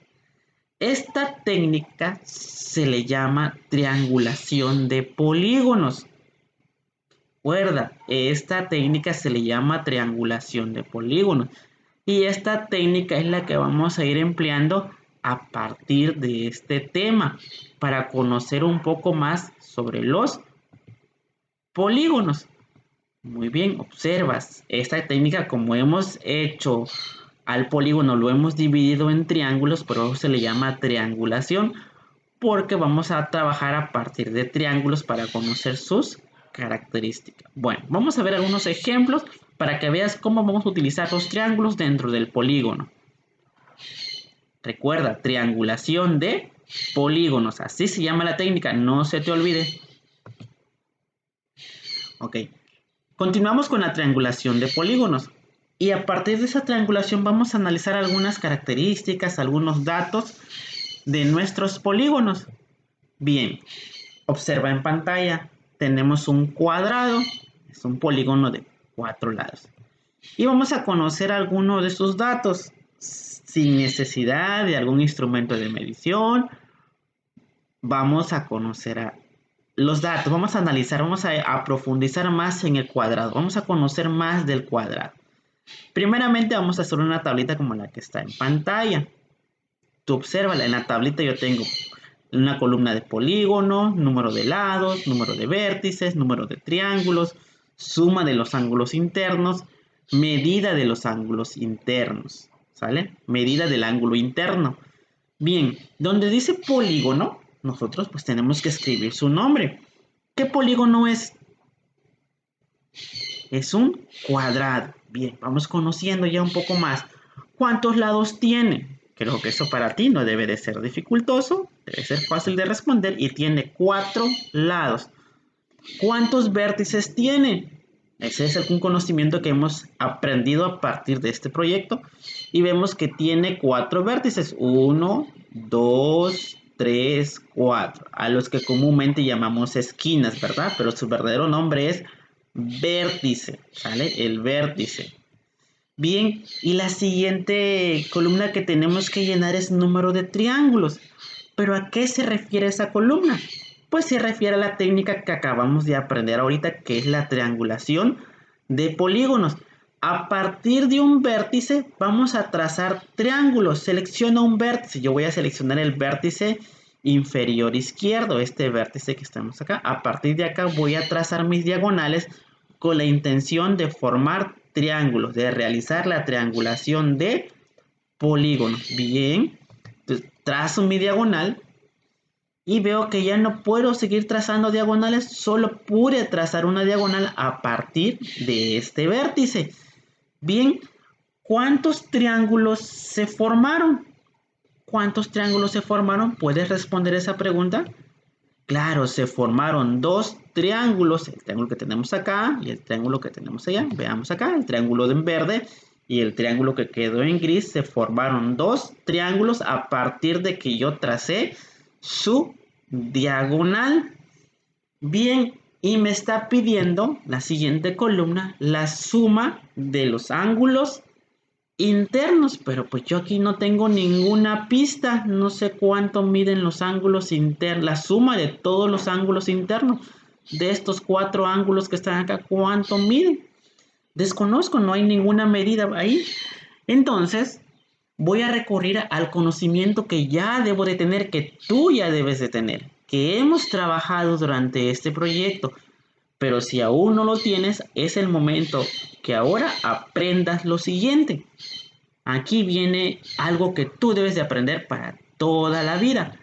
Esta técnica se le llama triangulación de polígonos. Recuerda, esta técnica se le llama triangulación de polígonos. Y esta técnica es la que vamos a ir empleando a partir de este tema para conocer un poco más sobre los polígonos. Muy bien, observas. Esta técnica, como hemos hecho al polígono, lo hemos dividido en triángulos, por eso se le llama triangulación, porque vamos a trabajar a partir de triángulos para conocer sus características. Bueno, vamos a ver algunos ejemplos para que veas cómo vamos a utilizar los triángulos dentro del polígono. Recuerda, triangulación de polígonos, así se llama la técnica, no se te olvide. Ok, continuamos con la triangulación de polígonos. Y a partir de esa triangulación vamos a analizar algunas características, algunos datos de nuestros polígonos. Bien, observa en pantalla, tenemos un cuadrado, es un polígono de 4 lados. Y vamos a conocer algunos de sus datos sin necesidad de algún instrumento de medición. Vamos a conocer los datos, vamos a analizar, vamos a profundizar más en el cuadrado, vamos a conocer más del cuadrado. Primeramente vamos a hacer una tablita como la que está en pantalla. Tú obsérvala, en la tablita yo tengo una columna de polígono, número de lados, número de vértices, número de triángulos, suma de los ángulos internos, medida de los ángulos internos, ¿sale? Medida del ángulo interno. Bien, donde dice polígono, nosotros pues tenemos que escribir su nombre. ¿Qué polígono es? Es un cuadrado. Bien, vamos conociendo ya un poco más. ¿Cuántos lados tiene? Creo que eso para ti no debe de ser dificultoso, debe ser fácil de responder y tiene 4 lados. ¿Cuántos vértices tiene? Ese es un conocimiento que hemos aprendido a partir de este proyecto y vemos que tiene 4 vértices. 1, 2, 3, 4, a los que comúnmente llamamos esquinas, ¿verdad? Pero su verdadero nombre es vértice, ¿sale? El vértice. Bien, y la siguiente columna que tenemos que llenar es número de triángulos. ¿Pero a qué se refiere esa columna? Pues se refiere a la técnica que acabamos de aprender ahorita, que es la triangulación de polígonos. A partir de un vértice vamos a trazar triángulos. Selecciona un vértice. Yo voy a seleccionar el vértice inferior izquierdo, este vértice que estamos acá. A partir de acá voy a trazar mis diagonales con la intención de formar triángulos, de realizar la triangulación de polígonos. Bien, entonces trazo mi diagonal y veo que ya no puedo seguir trazando diagonales, solo pude trazar una diagonal a partir de este vértice. Bien, ¿cuántos triángulos se formaron? ¿Cuántos triángulos se formaron? ¿Puedes responder esa pregunta? Claro, se formaron 2 triángulos, el triángulo que tenemos acá y el triángulo que tenemos allá. Veamos acá, el triángulo en verde y el triángulo que quedó en gris. Se formaron 2 triángulos a partir de que yo tracé su diagonal. Bien, y me está pidiendo la siguiente columna, la suma de los ángulos internos, pero pues yo aquí no tengo ninguna pista, no sé cuánto miden los ángulos internos, la suma de todos los ángulos internos de estos 4 ángulos que están acá, cuánto miden. Desconozco, no hay ninguna medida ahí. Entonces voy a recurrir al conocimiento que ya debo de tener, que tú ya debes de tener, que hemos trabajado durante este proyecto. Pero si aún no lo tienes, es el momento que ahora aprendas lo siguiente. Aquí viene algo que tú debes de aprender para toda la vida.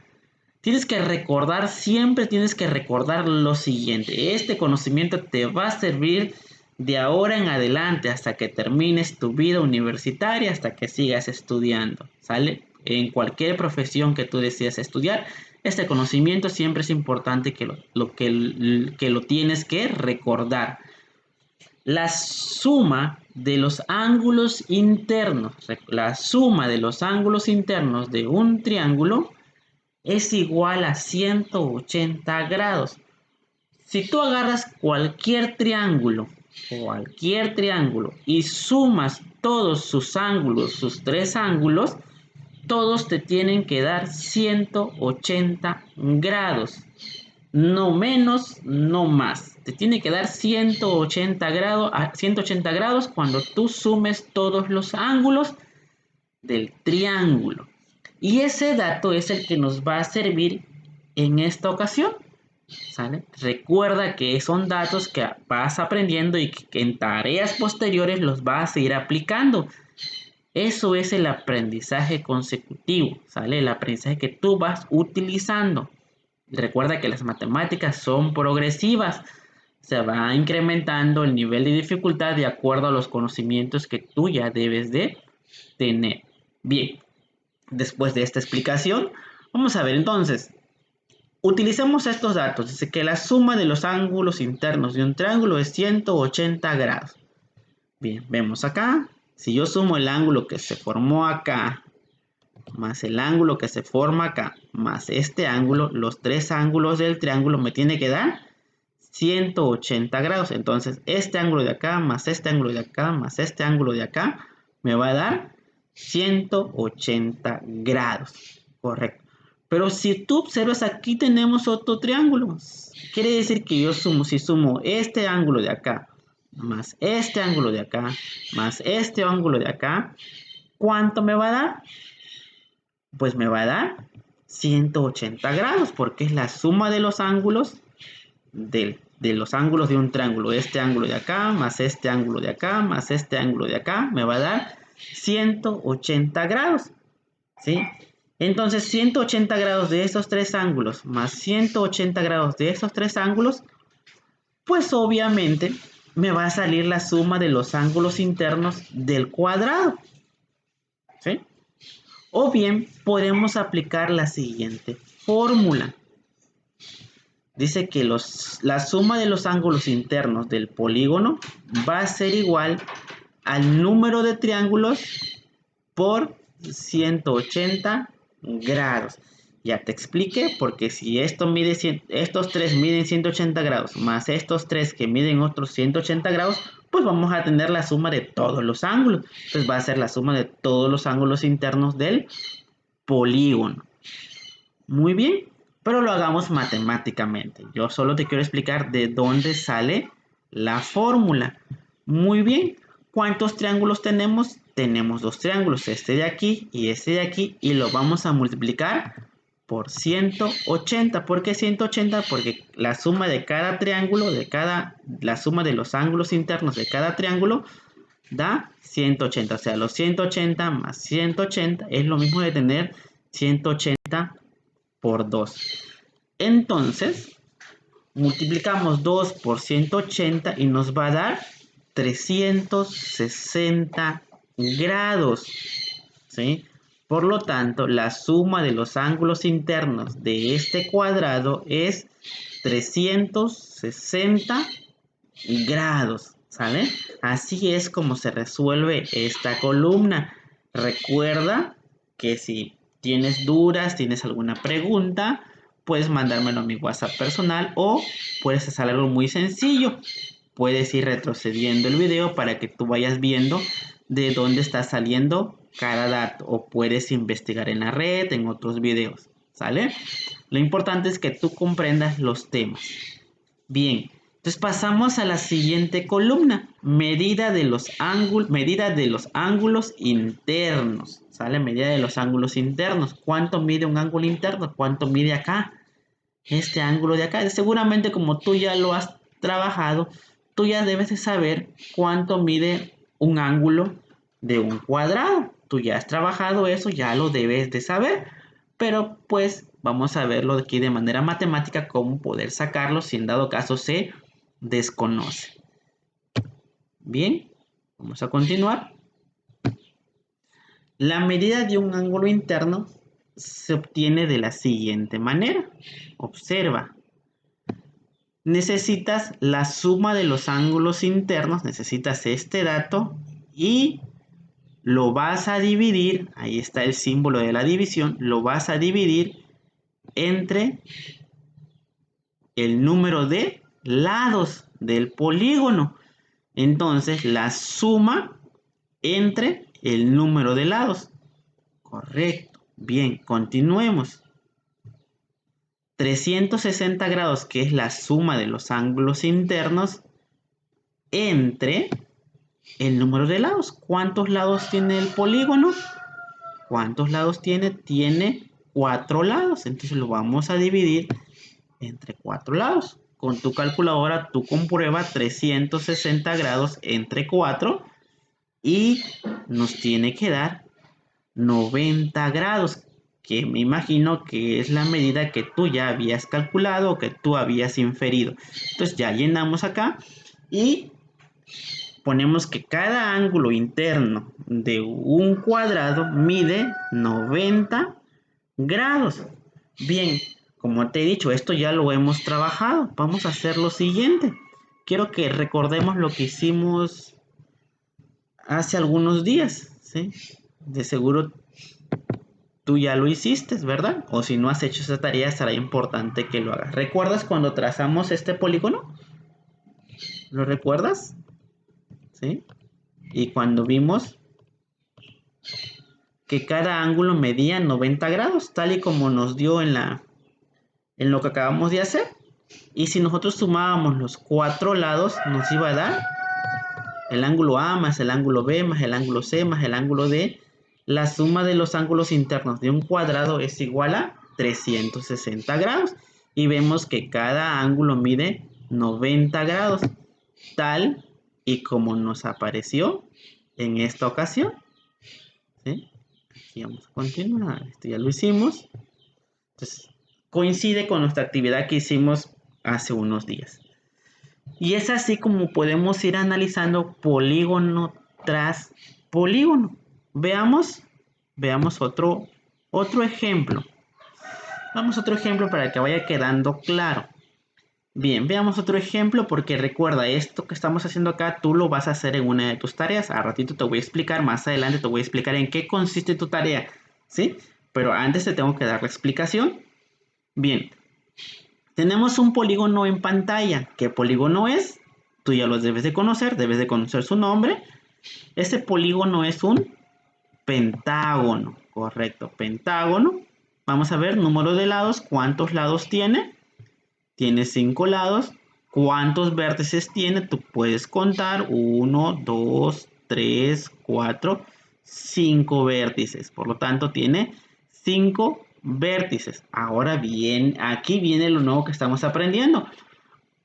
Tienes que recordar, siempre tienes que recordar lo siguiente. Este conocimiento te va a servir de ahora en adelante hasta que termines tu vida universitaria, hasta que sigas estudiando, ¿sale? En cualquier profesión que tú decidas estudiar, este conocimiento siempre es importante que lo tienes que recordar. La suma de los ángulos internos, la suma de los ángulos internos de un triángulo es igual a 180 grados. Si tú agarras cualquier triángulo y sumas todos sus ángulos, sus 3 ángulos, todos te tienen que dar 180 grados. No menos, no más. Te tiene que dar 180 grados cuando tú sumes todos los ángulos del triángulo. Y ese dato es el que nos va a servir en esta ocasión, ¿sale? Recuerda que son datos que vas aprendiendo y que en tareas posteriores los vas a ir aplicando. Eso es el aprendizaje consecutivo, ¿sale? El aprendizaje que tú vas utilizando. Recuerda que las matemáticas son progresivas. Se va incrementando el nivel de dificultad de acuerdo a los conocimientos que tú ya debes de tener. Bien, después de esta explicación, vamos a ver entonces. Utilicemos estos datos. Dice que la suma de los ángulos internos de un triángulo es 180 grados. Bien, vemos acá. Si yo sumo el ángulo que se formó acá, más el ángulo que se forma acá, más este ángulo, los 3 ángulos del triángulo me tiene que dar 180 grados. Entonces, este ángulo de acá, más este ángulo de acá, más este ángulo de acá, me va a dar 180 grados. Correcto. Pero si tú observas, aquí tenemos otro triángulo. Quiere decir que yo sumo, si sumo este ángulo de acá, más este ángulo de acá, más este ángulo de acá, ¿cuánto me va a dar? Pues me va a dar 180 grados, porque es la suma de los ángulos de los ángulos de un triángulo. Este ángulo de acá, más este ángulo de acá, más este ángulo de acá, me va a dar 180 grados, ¿sí? Entonces 180 grados de esos 3 ángulos, más 180 grados de esos 3 ángulos, Pues obviamente me va a salir la suma de los ángulos internos del cuadrado. ¿Sí? O bien podemos aplicar la siguiente fórmula. Dice que la suma de los ángulos internos del polígono va a ser igual al número de triángulos por 180 grados. Ya te expliqué, porque si estos tres miden 180 grados, más estos tres que miden otros 180 grados, pues vamos a tener la suma de todos los ángulos. Entonces va a ser la suma de todos los ángulos internos del polígono. Muy bien, pero lo hagamos matemáticamente. Yo solo te quiero explicar de dónde sale la fórmula. Muy bien, ¿cuántos triángulos tenemos? Tenemos dos triángulos, este de aquí y este de aquí, y lo vamos a multiplicar por 180. ¿Por qué 180? Porque la suma de cada triángulo, la suma de los ángulos internos de cada triángulo da 180. O sea, los 180 más 180 es lo mismo de tener 180 por 2. Entonces, multiplicamos 2 por 180 y nos va a dar 360 grados. ¿Sí? Por lo tanto, la suma de los ángulos internos de este cuadrado es 360 grados. ¿Sale? Así es como se resuelve esta columna. Recuerda que si tienes dudas, tienes alguna pregunta, puedes mandármelo a mi WhatsApp personal o puedes hacer algo muy sencillo. Puedes ir retrocediendo el video para que tú vayas viendo de dónde está saliendo cada dato, o puedes investigar en la red, en otros videos, ¿sale? Lo importante es que tú comprendas los temas. Bien, entonces pasamos a la siguiente columna, medida de los ángulos internos, ¿sale? Medida de los ángulos internos. ¿Cuánto mide un ángulo interno? ¿Cuánto mide acá? Este ángulo de acá. Seguramente como tú ya lo has trabajado, tú ya debes de saber cuánto mide un ángulo de un cuadrado. Tú ya has trabajado eso, ya lo debes de saber. Pero pues vamos a verlo aquí de manera matemática, cómo poder sacarlo si en dado caso se desconoce. Bien, vamos a continuar. La medida de un ángulo interno se obtiene de la siguiente manera. Observa. Necesitas la suma de los ángulos internos, necesitas este dato y lo vas a dividir, ahí está el símbolo de la división, lo vas a dividir entre el número de lados del polígono. Entonces la suma entre el número de lados. Correcto. Bien, continuemos. 360 grados, que es la suma de los ángulos internos, entre el número de lados. ¿Cuántos lados tiene el polígono? ¿Cuántos lados tiene? Tiene 4 lados. Entonces lo vamos a dividir entre 4 lados. Con tu calculadora tú comprueba 360 grados entre 4 y nos tiene que dar 90 grados, que me imagino que es la medida que tú ya habías calculado o que tú habías inferido. Entonces ya llenamos acá y ponemos que cada ángulo interno de un cuadrado mide 90 grados. Bien, como te he dicho, esto ya lo hemos trabajado. Vamos a hacer lo siguiente. Quiero que recordemos lo que hicimos hace algunos días, ¿sí? De seguro tú ya lo hiciste, ¿verdad? O si no has hecho esa tarea, será importante que lo hagas. ¿Recuerdas cuando trazamos este polígono? ¿Lo recuerdas? ¿Sí? Y cuando vimos que cada ángulo medía 90 grados, tal y como nos dio en lo que acabamos de hacer. Y si nosotros sumábamos los 4 lados, nos iba a dar el ángulo A más el ángulo B más el ángulo C más el ángulo D. La suma de los ángulos internos de un cuadrado es igual a 360 grados. Y vemos que cada ángulo mide 90 grados, tal y como nos apareció en esta ocasión. ¿Sí? Aquí vamos a continuar. Esto ya lo hicimos. Entonces, coincide con nuestra actividad que hicimos hace unos días. Y es así como podemos ir analizando polígono tras polígono. Veamos, veamos otro ejemplo. Vamos a otro ejemplo para que vaya quedando claro. Bien, veamos otro ejemplo porque recuerda, esto que estamos haciendo acá tú lo vas a hacer en una de tus tareas. A ratito te voy a explicar, más adelante te voy a explicar en qué consiste tu tarea, ¿sí? Pero antes te tengo que dar la explicación. Bien, tenemos un polígono en pantalla. ¿Qué polígono es? Tú ya lo debes de conocer su nombre. Este polígono es un pentágono, correcto, pentágono. Vamos a ver, número de lados, ¿cuántos lados tiene? Tiene 5 lados. ¿Cuántos vértices tiene? Tú puedes contar 1, 2, 3, 4, 5 vértices. Por lo tanto, tiene 5 vértices. Ahora bien, aquí viene lo nuevo que estamos aprendiendo.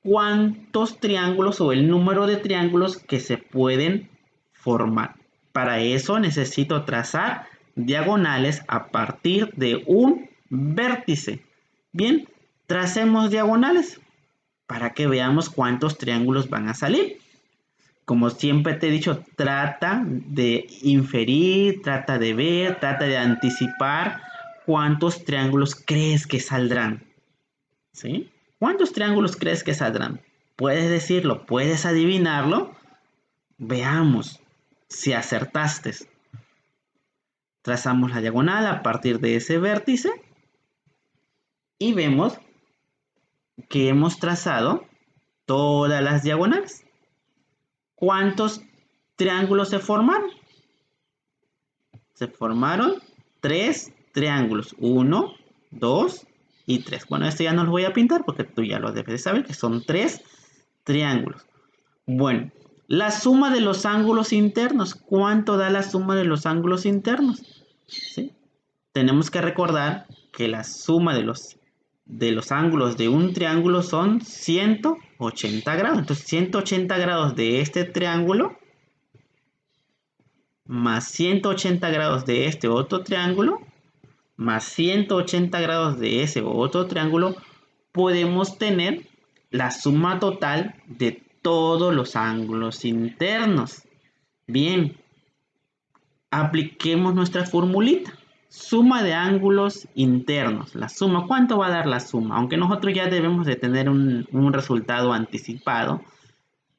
¿Cuántos triángulos o el número de triángulos que se pueden formar? Para eso necesito trazar diagonales a partir de un vértice. Bien, tracemos diagonales para que veamos cuántos triángulos van a salir. Como siempre te he dicho, trata de inferir, trata de ver, trata de anticipar cuántos triángulos crees que saldrán. ¿Sí? ¿Cuántos triángulos crees que saldrán? Puedes decirlo, puedes adivinarlo. Veamos si acertaste. Trazamos la diagonal a partir de ese vértice y vemos que hemos trazado todas las diagonales. ¿Cuántos triángulos se formaron? Se formaron 3 triángulos. 1, 2 y 3. Bueno, esto ya no los voy a pintar porque tú ya lo debes de saber que son 3 triángulos. Bueno, la suma de los ángulos internos. ¿Cuánto da la suma de los ángulos internos? ¿Sí? Tenemos que recordar que la suma de los ángulos de un triángulo son 180 grados. Entonces, 180 grados de este triángulo más 180 grados de este otro triángulo más 180 grados de ese otro triángulo, podemos tener la suma total de todos los ángulos internos. Bien, apliquemos nuestra formulita. Suma de ángulos internos. La suma, ¿cuánto va a dar la suma? Aunque nosotros ya debemos de tener un resultado anticipado,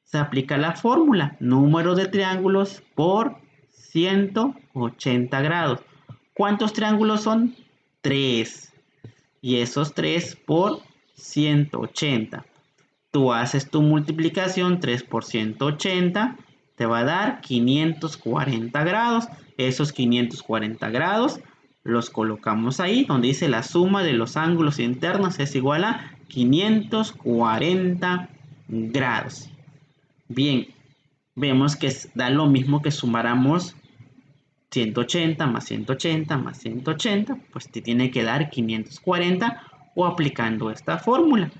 se aplica la fórmula. Número de triángulos por 180 grados. ¿Cuántos triángulos son? 3. Y esos 3 por 180. Tú haces tu multiplicación, 3 por 180, te va a dar 540 grados. Esos 540 grados los colocamos ahí, donde dice la suma de los ángulos internos es igual a 540 grados. Bien, vemos que da lo mismo que sumáramos 180 más 180 más 180, pues te tiene que dar 540 o aplicando esta fórmula.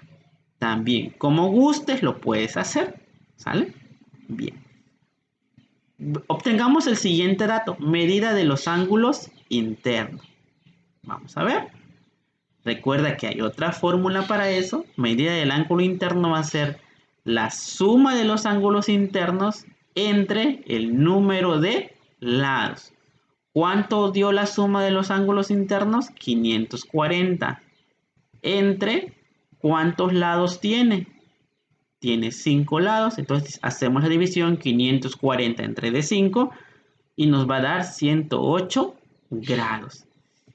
También, como gustes, lo puedes hacer, ¿sale? Bien. Obtengamos el siguiente dato, medida de los ángulos internos. Vamos a ver. Recuerda que hay otra fórmula para eso. Medida del ángulo interno va a ser la suma de los ángulos internos entre el número de lados. ¿Cuánto dio la suma de los ángulos internos? 540. Entre, ¿cuántos lados tiene? Tiene 5 lados, entonces hacemos la división 540 entre de 5 y nos va a dar 108 grados.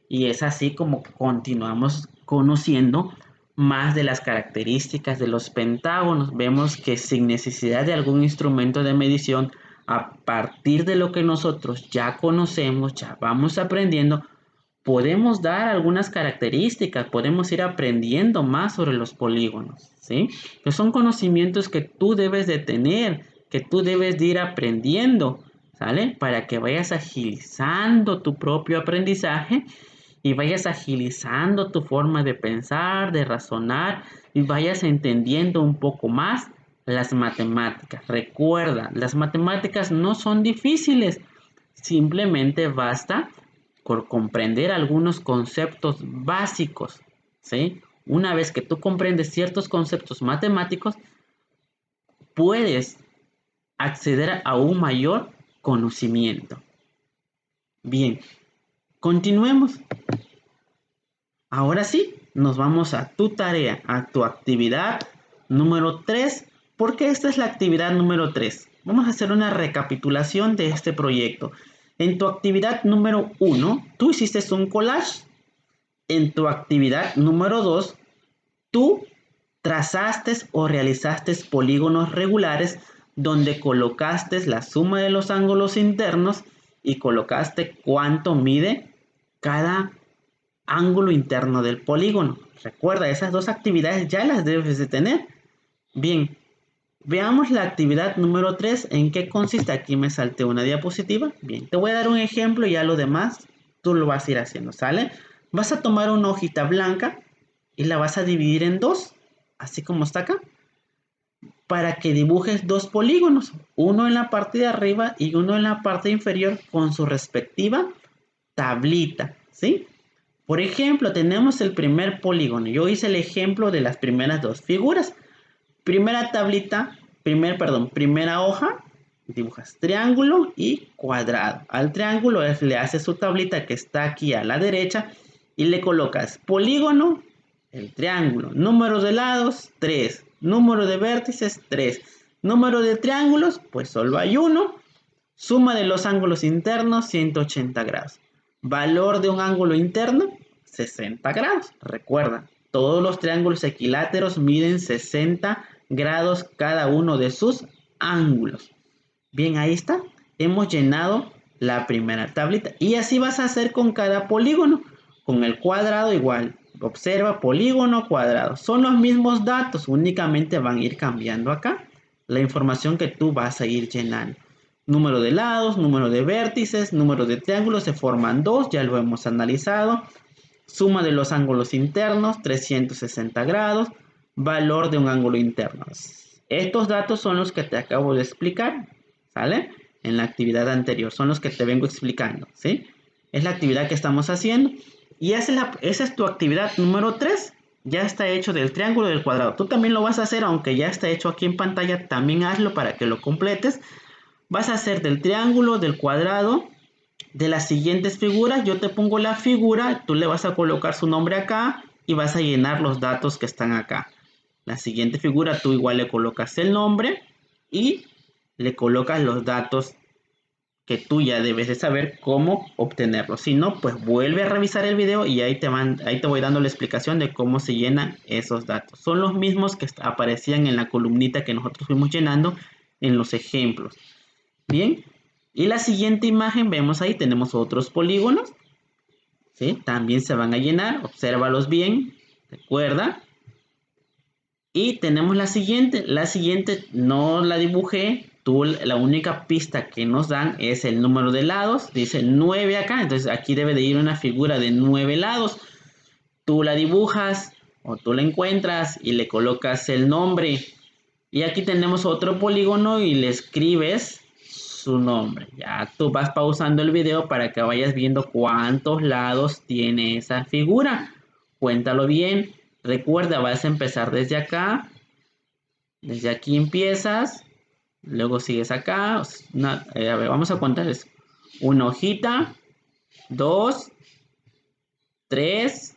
Y es así como continuamos conociendo más de las características de los pentágonos. Vemos que sin necesidad de algún instrumento de medición, a partir de lo que nosotros ya conocemos, ya vamos aprendiendo, podemos dar algunas características, podemos ir aprendiendo más sobre los polígonos, ¿sí? Que son conocimientos que tú debes de tener, que tú debes de ir aprendiendo, ¿sale? Para que vayas agilizando tu propio aprendizaje y vayas agilizando tu forma de pensar, de razonar y vayas entendiendo un poco más las matemáticas. Recuerda, las matemáticas no son difíciles, simplemente basta por comprender algunos conceptos básicos, ¿sí? Una vez que tú comprendes ciertos conceptos matemáticos, puedes acceder a un mayor conocimiento. Bien, continuemos. Ahora sí, nos vamos a tu tarea, a tu actividad número 3, porque esta es la actividad número 3. Vamos a hacer una recapitulación de este proyecto. En tu actividad número 1, tú hiciste un collage. En tu actividad número 2, tú trazaste o realizaste polígonos regulares donde colocaste la suma de los ángulos internos y colocaste cuánto mide cada ángulo interno del polígono. Recuerda, esas dos actividades ya las debes de tener. Bien, veamos la actividad número 3. ¿En qué consiste? Aquí me salté una diapositiva. Bien, te voy a dar un ejemplo y ya lo demás tú lo vas a ir haciendo, ¿sale? Vas a tomar una hojita blanca y la vas a dividir en dos, así como está acá, para que dibujes dos polígonos, uno en la parte de arriba y uno en la parte inferior con su respectiva tablita, ¿sí? Por ejemplo, tenemos el primer polígono. Yo hice el ejemplo de las primeras dos figuras. Primera tablita, primera hoja, dibujas triángulo y cuadrado. Al triángulo le haces su tablita que está aquí a la derecha y le colocas polígono, el triángulo, número de lados, 3, número de vértices, 3, número de triángulos, pues solo hay uno, suma de los ángulos internos, 180 grados. Valor de un ángulo interno, 60 grados. Recuerda, todos los triángulos equiláteros miden 60 grados cada uno de sus ángulos. Bien, ahí está. Hemos llenado la primera tablita. Y así vas a hacer con cada polígono. Con el cuadrado igual. Observa polígono, cuadrado. Son los mismos datos, únicamente van a ir cambiando acá la información que tú vas a ir llenando. Número de lados, número de vértices, número de triángulos, se forman dos, ya lo hemos analizado. Suma de los ángulos internos, 360 grados. Valor de un ángulo interno. Estos datos son los que te acabo de explicar, ¿sale? En la actividad anterior, son los que te vengo explicando, ¿sí? Es la actividad que estamos haciendo. Y esa es tu actividad número 3. Ya está hecho del triángulo y del cuadrado. Tú también lo vas a hacer, aunque ya está hecho aquí en pantalla. También hazlo para que lo completes. Vas a hacer del triángulo, del cuadrado, de las siguientes figuras. Yo te pongo la figura, tú le vas a colocar su nombre acá y vas a llenar los datos que están acá. La siguiente figura tú igual le colocas el nombre y le colocas los datos que tú ya debes de saber cómo obtenerlos. Si no, pues vuelve a revisar el video y ahí te voy dando la explicación de cómo se llenan esos datos. Son los mismos que aparecían en la columnita que nosotros fuimos llenando en los ejemplos. Bien, y la siguiente imagen, vemos ahí, tenemos otros polígonos, ¿sí? También se van a llenar, obsérvalos bien, recuerda. Y tenemos la siguiente no la dibujé, la única pista que nos dan es el número de lados, dice 9 acá, entonces aquí debe de ir una figura de 9 lados. Tú la dibujas o tú la encuentras y le colocas el nombre. Y aquí tenemos otro polígono y le escribes su nombre. Ya tú vas pausando el video para que vayas viendo cuántos lados tiene esa figura. Cuéntalo bien. Recuerda, vas a empezar desde acá. Desde aquí empiezas. Luego sigues acá. A ver, vamos a contarles. Una hojita. 2. 3.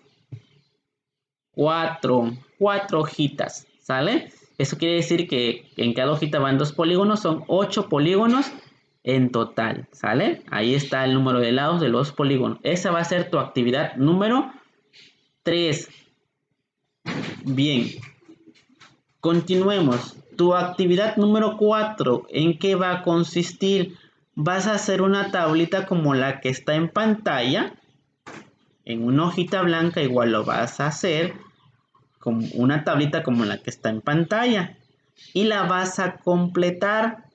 4. 4 hojitas. ¿Sale? Eso quiere decir que en cada hojita van 2 polígonos. Son 8 polígonos en total. ¿Sale? Ahí está el número de lados de los polígonos. Esa va a ser tu actividad número 3. Bien. Continuemos. Tu actividad número 4. ¿En qué va a consistir? Vas a hacer una tablita como la que está en pantalla. En una hojita blanca igual lo vas a hacer. Con una tablita como la que está en pantalla. Y la vas a completar.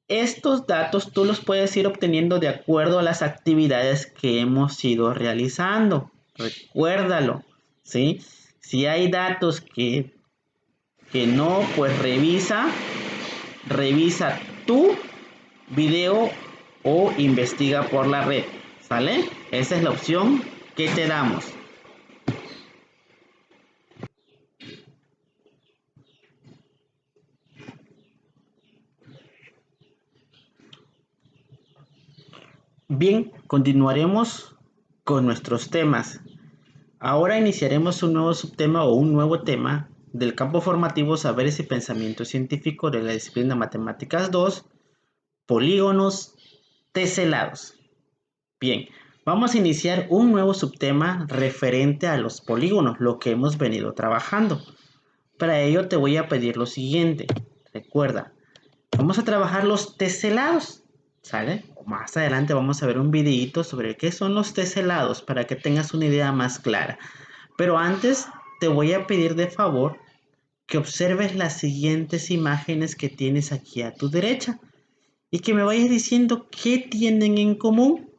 Estos datos tú los puedes ir obteniendo de acuerdo a las actividades que hemos ido realizando. Recuérdalo, ¿sí? Si hay datos que no, pues revisa tu video o investiga por la red, ¿sale? Esa es la opción que te damos. Bien, continuaremos con nuestros temas. Ahora iniciaremos un nuevo subtema o un nuevo tema del campo formativo Saberes y Pensamiento Científico de la disciplina Matemáticas 2, polígonos teselados. Bien, vamos a iniciar un nuevo subtema referente a los polígonos, lo que hemos venido trabajando. Para ello te voy a pedir lo siguiente. Recuerda, vamos a trabajar los teselados, ¿sale? Más adelante vamos a ver un videito sobre qué son los teselados para que tengas una idea más clara. Pero antes te voy a pedir de favor que observes las siguientes imágenes que tienes aquí a tu derecha y que me vayas diciendo qué tienen en común,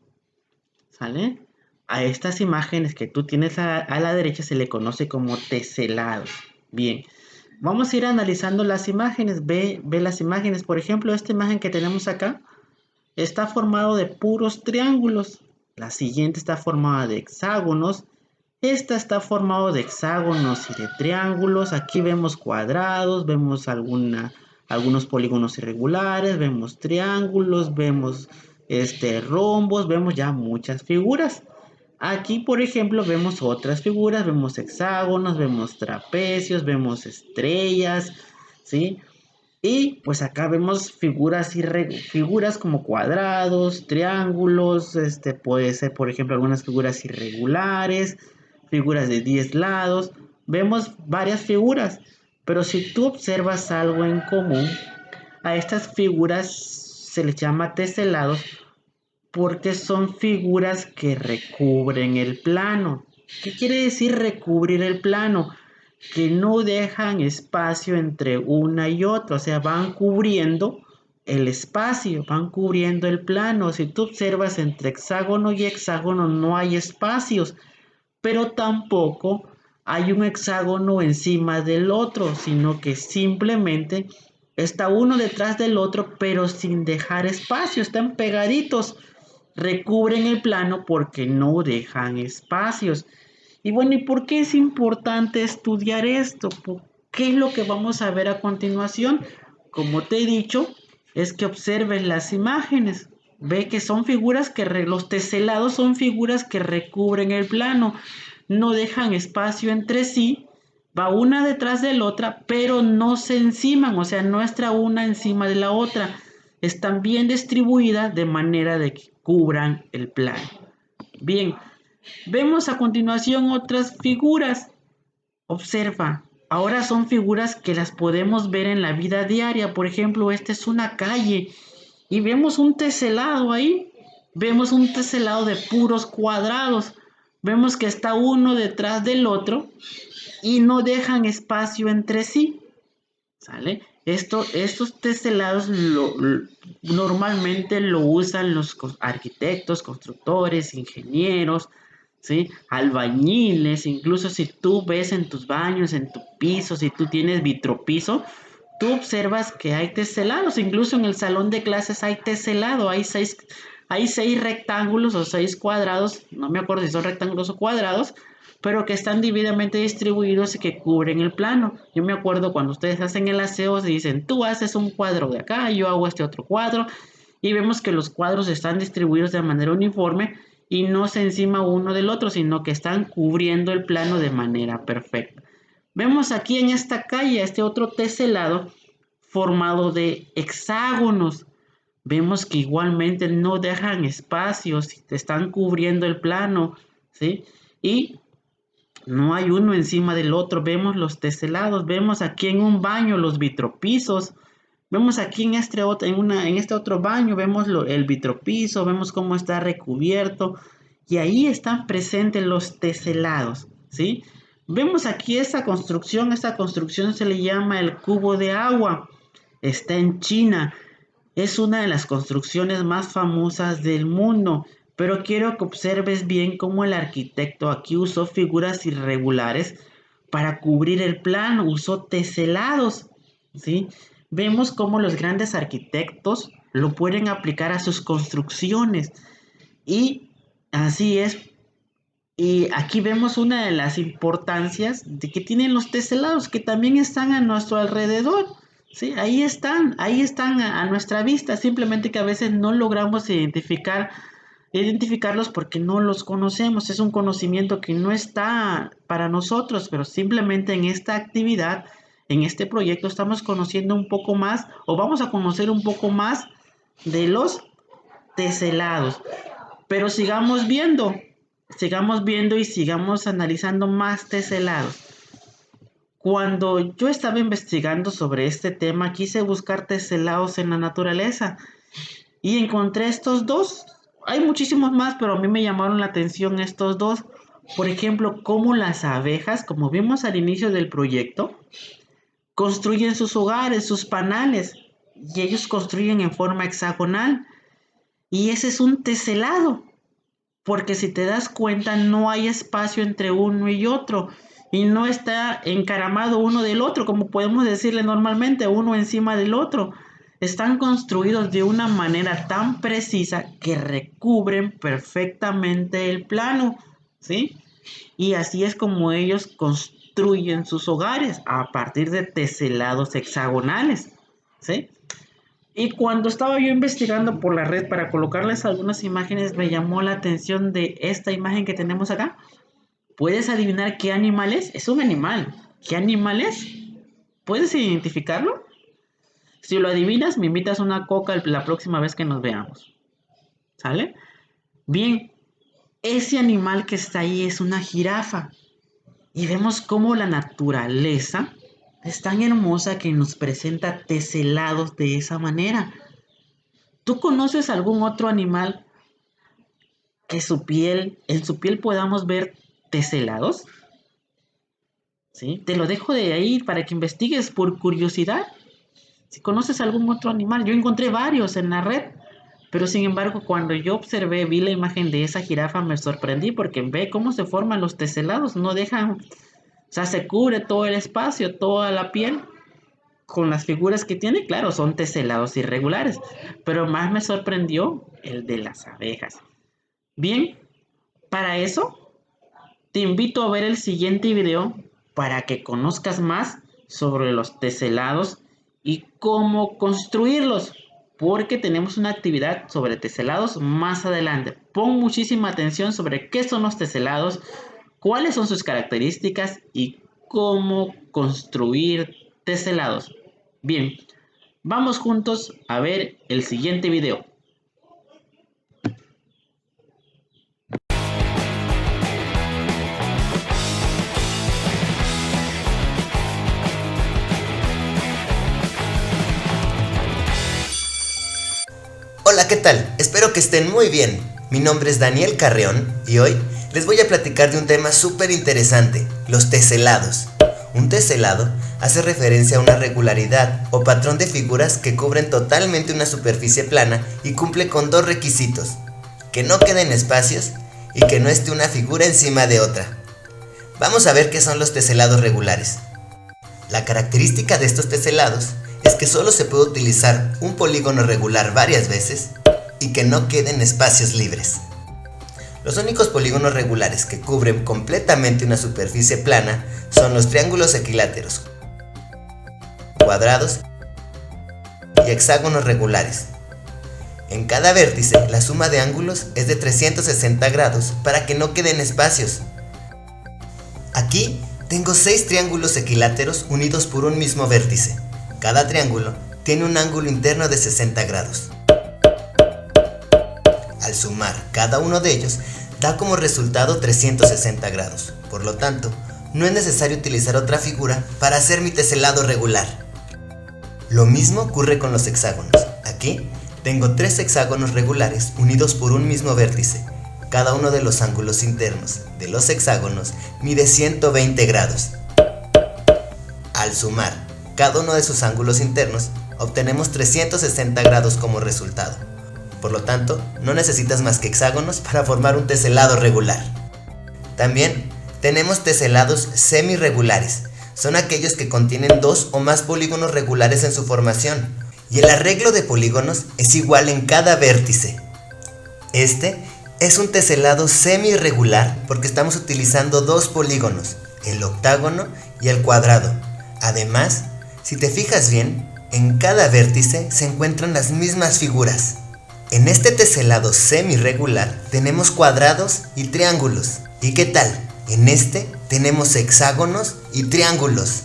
¿sale? A estas imágenes que tú tienes a la derecha se le conoce como teselados. Bien, vamos a ir analizando las imágenes. Ve las imágenes. Por ejemplo, esta imagen que tenemos acá está formado de puros triángulos. La siguiente está formada de hexágonos. Esta está formado de hexágonos y de triángulos. Aquí vemos cuadrados, vemos algunos polígonos irregulares, vemos triángulos, vemos rombos, vemos ya muchas figuras. Aquí, por ejemplo, vemos otras figuras, vemos hexágonos, vemos trapecios, vemos estrellas, ¿sí? Y pues acá vemos figuras como cuadrados, triángulos, puede ser por ejemplo algunas figuras irregulares, figuras de 10 lados. Vemos varias figuras, pero si tú observas algo en común, a estas figuras se les llama teselados porque son figuras que recubren el plano. ¿Qué quiere decir recubrir el plano? Que no dejan espacio entre una y otra, o sea, van cubriendo el espacio, van cubriendo el plano. Si tú observas entre hexágono y hexágono no hay espacios, pero tampoco hay un hexágono encima del otro, sino que simplemente está uno detrás del otro, pero sin dejar espacio, están pegaditos, recubren el plano porque no dejan espacios. Y bueno, ¿y por qué es importante estudiar esto? ¿Qué es lo que vamos a ver a continuación? Como te he dicho, es que observes las imágenes. Ve que son figuras los teselados son figuras que recubren el plano, no dejan espacio entre sí, va una detrás de la otra, pero no se enciman, o sea, no está una encima de la otra. Están bien distribuidas de manera de que cubran el plano. Bien, vemos a continuación otras figuras. Observa, ahora son figuras que las podemos ver en la vida diaria. Por ejemplo, esta es una calle y vemos un teselado ahí. Vemos un teselado de puros cuadrados. Vemos que está uno detrás del otro y no dejan espacio entre sí. ¿Sale? Estos teselados normalmente lo usan los arquitectos, constructores, ingenieros, ¿sí? Albañiles. Incluso si tú ves en tus baños, en tu piso, si tú tienes vitropiso, tú observas que hay teselados. Incluso en el salón de clases hay teselado, hay seis rectángulos o 6 cuadrados, no me acuerdo si son rectángulos o cuadrados, pero que están debidamente distribuidos y que cubren el plano. Yo me acuerdo cuando ustedes hacen el aseo, se dicen, tú haces un cuadro de acá, yo hago este otro cuadro, y vemos que los cuadros están distribuidos de manera uniforme y no se encima uno del otro, sino que están cubriendo el plano de manera perfecta. Vemos aquí en esta calle este otro teselado formado de hexágonos. Vemos que igualmente no dejan espacios, están cubriendo el plano, ¿sí? Y no hay uno encima del otro. Vemos los teselados, vemos aquí en un baño los vitropisos, vemos aquí en este otro baño, vemos el vitropiso, vemos cómo está recubierto y ahí están presentes los teselados, ¿sí? Vemos aquí esta construcción se le llama el cubo de agua, está en China, es una de las construcciones más famosas del mundo. Pero quiero que observes bien cómo el arquitecto aquí usó figuras irregulares para cubrir el plano, usó teselados, ¿sí? Vemos cómo los grandes arquitectos lo pueden aplicar a sus construcciones. Y así es. Y aquí vemos una de las importancias de que tienen los teselados, que también están a nuestro alrededor. Sí, ahí están a nuestra vista, simplemente que a veces no logramos identificar identificarlos porque no los conocemos. Es un conocimiento que no está para nosotros, pero simplemente en esta actividad, en este proyecto, estamos conociendo un poco más o vamos a conocer un poco más de los teselados. Pero sigamos viendo y sigamos analizando más teselados. Cuando yo estaba investigando sobre este tema, quise buscar teselados en la naturaleza y encontré estos dos. Hay muchísimos más, pero a mí me llamaron la atención estos dos. Por ejemplo, cómo las abejas, como vimos al inicio del proyecto, construyen sus hogares, sus panales, y ellos construyen en forma hexagonal. Y ese es un teselado, porque si te das cuenta no hay espacio entre uno y otro, y no está encaramado uno del otro, como podemos decirle normalmente, uno encima del otro. Están construidos de una manera tan precisa que recubren perfectamente el plano, ¿sí? Y así es como ellos construyen sus hogares, a partir de teselados hexagonales, ¿sí? Y cuando estaba yo investigando por la red para colocarles algunas imágenes, me llamó la atención de esta imagen que tenemos acá. ¿Puedes adivinar qué animal es? Es un animal. ¿Qué animal es? ¿Puedes identificarlo? Si lo adivinas, me invitas una coca la próxima vez que nos veamos. ¿Sale? Bien, ese animal que está ahí es una jirafa. Y vemos cómo la naturaleza es tan hermosa que nos presenta teselados de esa manera. ¿Tú conoces algún otro animal que en su piel podamos ver teselados? ¿Sí? Te lo dejo de ahí para que investigues por curiosidad. Si conoces algún otro animal, yo encontré varios en la red, pero sin embargo cuando yo vi la imagen de esa jirafa, me sorprendí porque ve cómo se forman los teselados, no dejan, o sea, se cubre todo el espacio, toda la piel con las figuras que tiene. Claro, son teselados irregulares, pero más me sorprendió el de las abejas. Bien, para eso te invito a ver el siguiente video para que conozcas más sobre los teselados y cómo construirlos, porque tenemos una actividad sobre teselados más adelante. Pon muchísima atención sobre qué son los teselados, cuáles son sus características y cómo construir teselados. Bien, vamos juntos a ver el siguiente video. Hola, ¿qué tal? Espero que estén muy bien. Mi nombre es Daniel Carreón y hoy les voy a platicar de un tema súper interesante, los teselados. Un teselado hace referencia a una regularidad o patrón de figuras que cubren totalmente una superficie plana y cumple con dos requisitos: que no queden espacios y que no esté una figura encima de otra. Vamos a ver qué son los teselados regulares. La característica de estos teselados es que solo se puede utilizar un polígono regular varias veces y que no queden espacios libres. Los únicos polígonos regulares que cubren completamente una superficie plana son los triángulos equiláteros, cuadrados y hexágonos regulares. En cada vértice, la suma de ángulos es de 360 grados para que no queden espacios. Aquí tengo 6 triángulos equiláteros unidos por un mismo vértice. Cada triángulo tiene un ángulo interno de 60 grados. Al sumar cada uno de ellos, da como resultado 360 grados. Por lo tanto, no es necesario utilizar otra figura para hacer mi teselado regular. Lo mismo ocurre con los hexágonos. Aquí tengo 3 hexágonos regulares unidos por un mismo vértice. Cada uno de los ángulos internos de los hexágonos mide 120 grados. Al sumar cada uno de sus ángulos internos, obtenemos 360 grados como resultado. Por lo tanto, no necesitas más que hexágonos para formar un teselado regular. También tenemos teselados semirregulares. Son aquellos que contienen 2 o más polígonos regulares en su formación, y el arreglo de polígonos es igual en cada vértice. Este es un teselado semirregular porque estamos utilizando 2 polígonos, el octágono y el cuadrado. Además, si te fijas bien, en cada vértice se encuentran las mismas figuras. En este teselado semirregular tenemos cuadrados y triángulos. ¿Y qué tal? En este tenemos hexágonos y triángulos.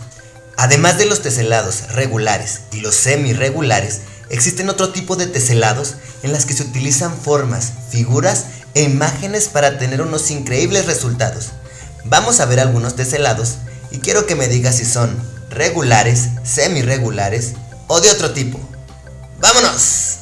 Además de los teselados regulares y los semirregulares, existen otro tipo de teselados en las que se utilizan formas, figuras e imágenes para tener unos increíbles resultados. Vamos a ver algunos teselados y quiero que me digas si son regulares, semirregulares o de otro tipo. ¡Vámonos!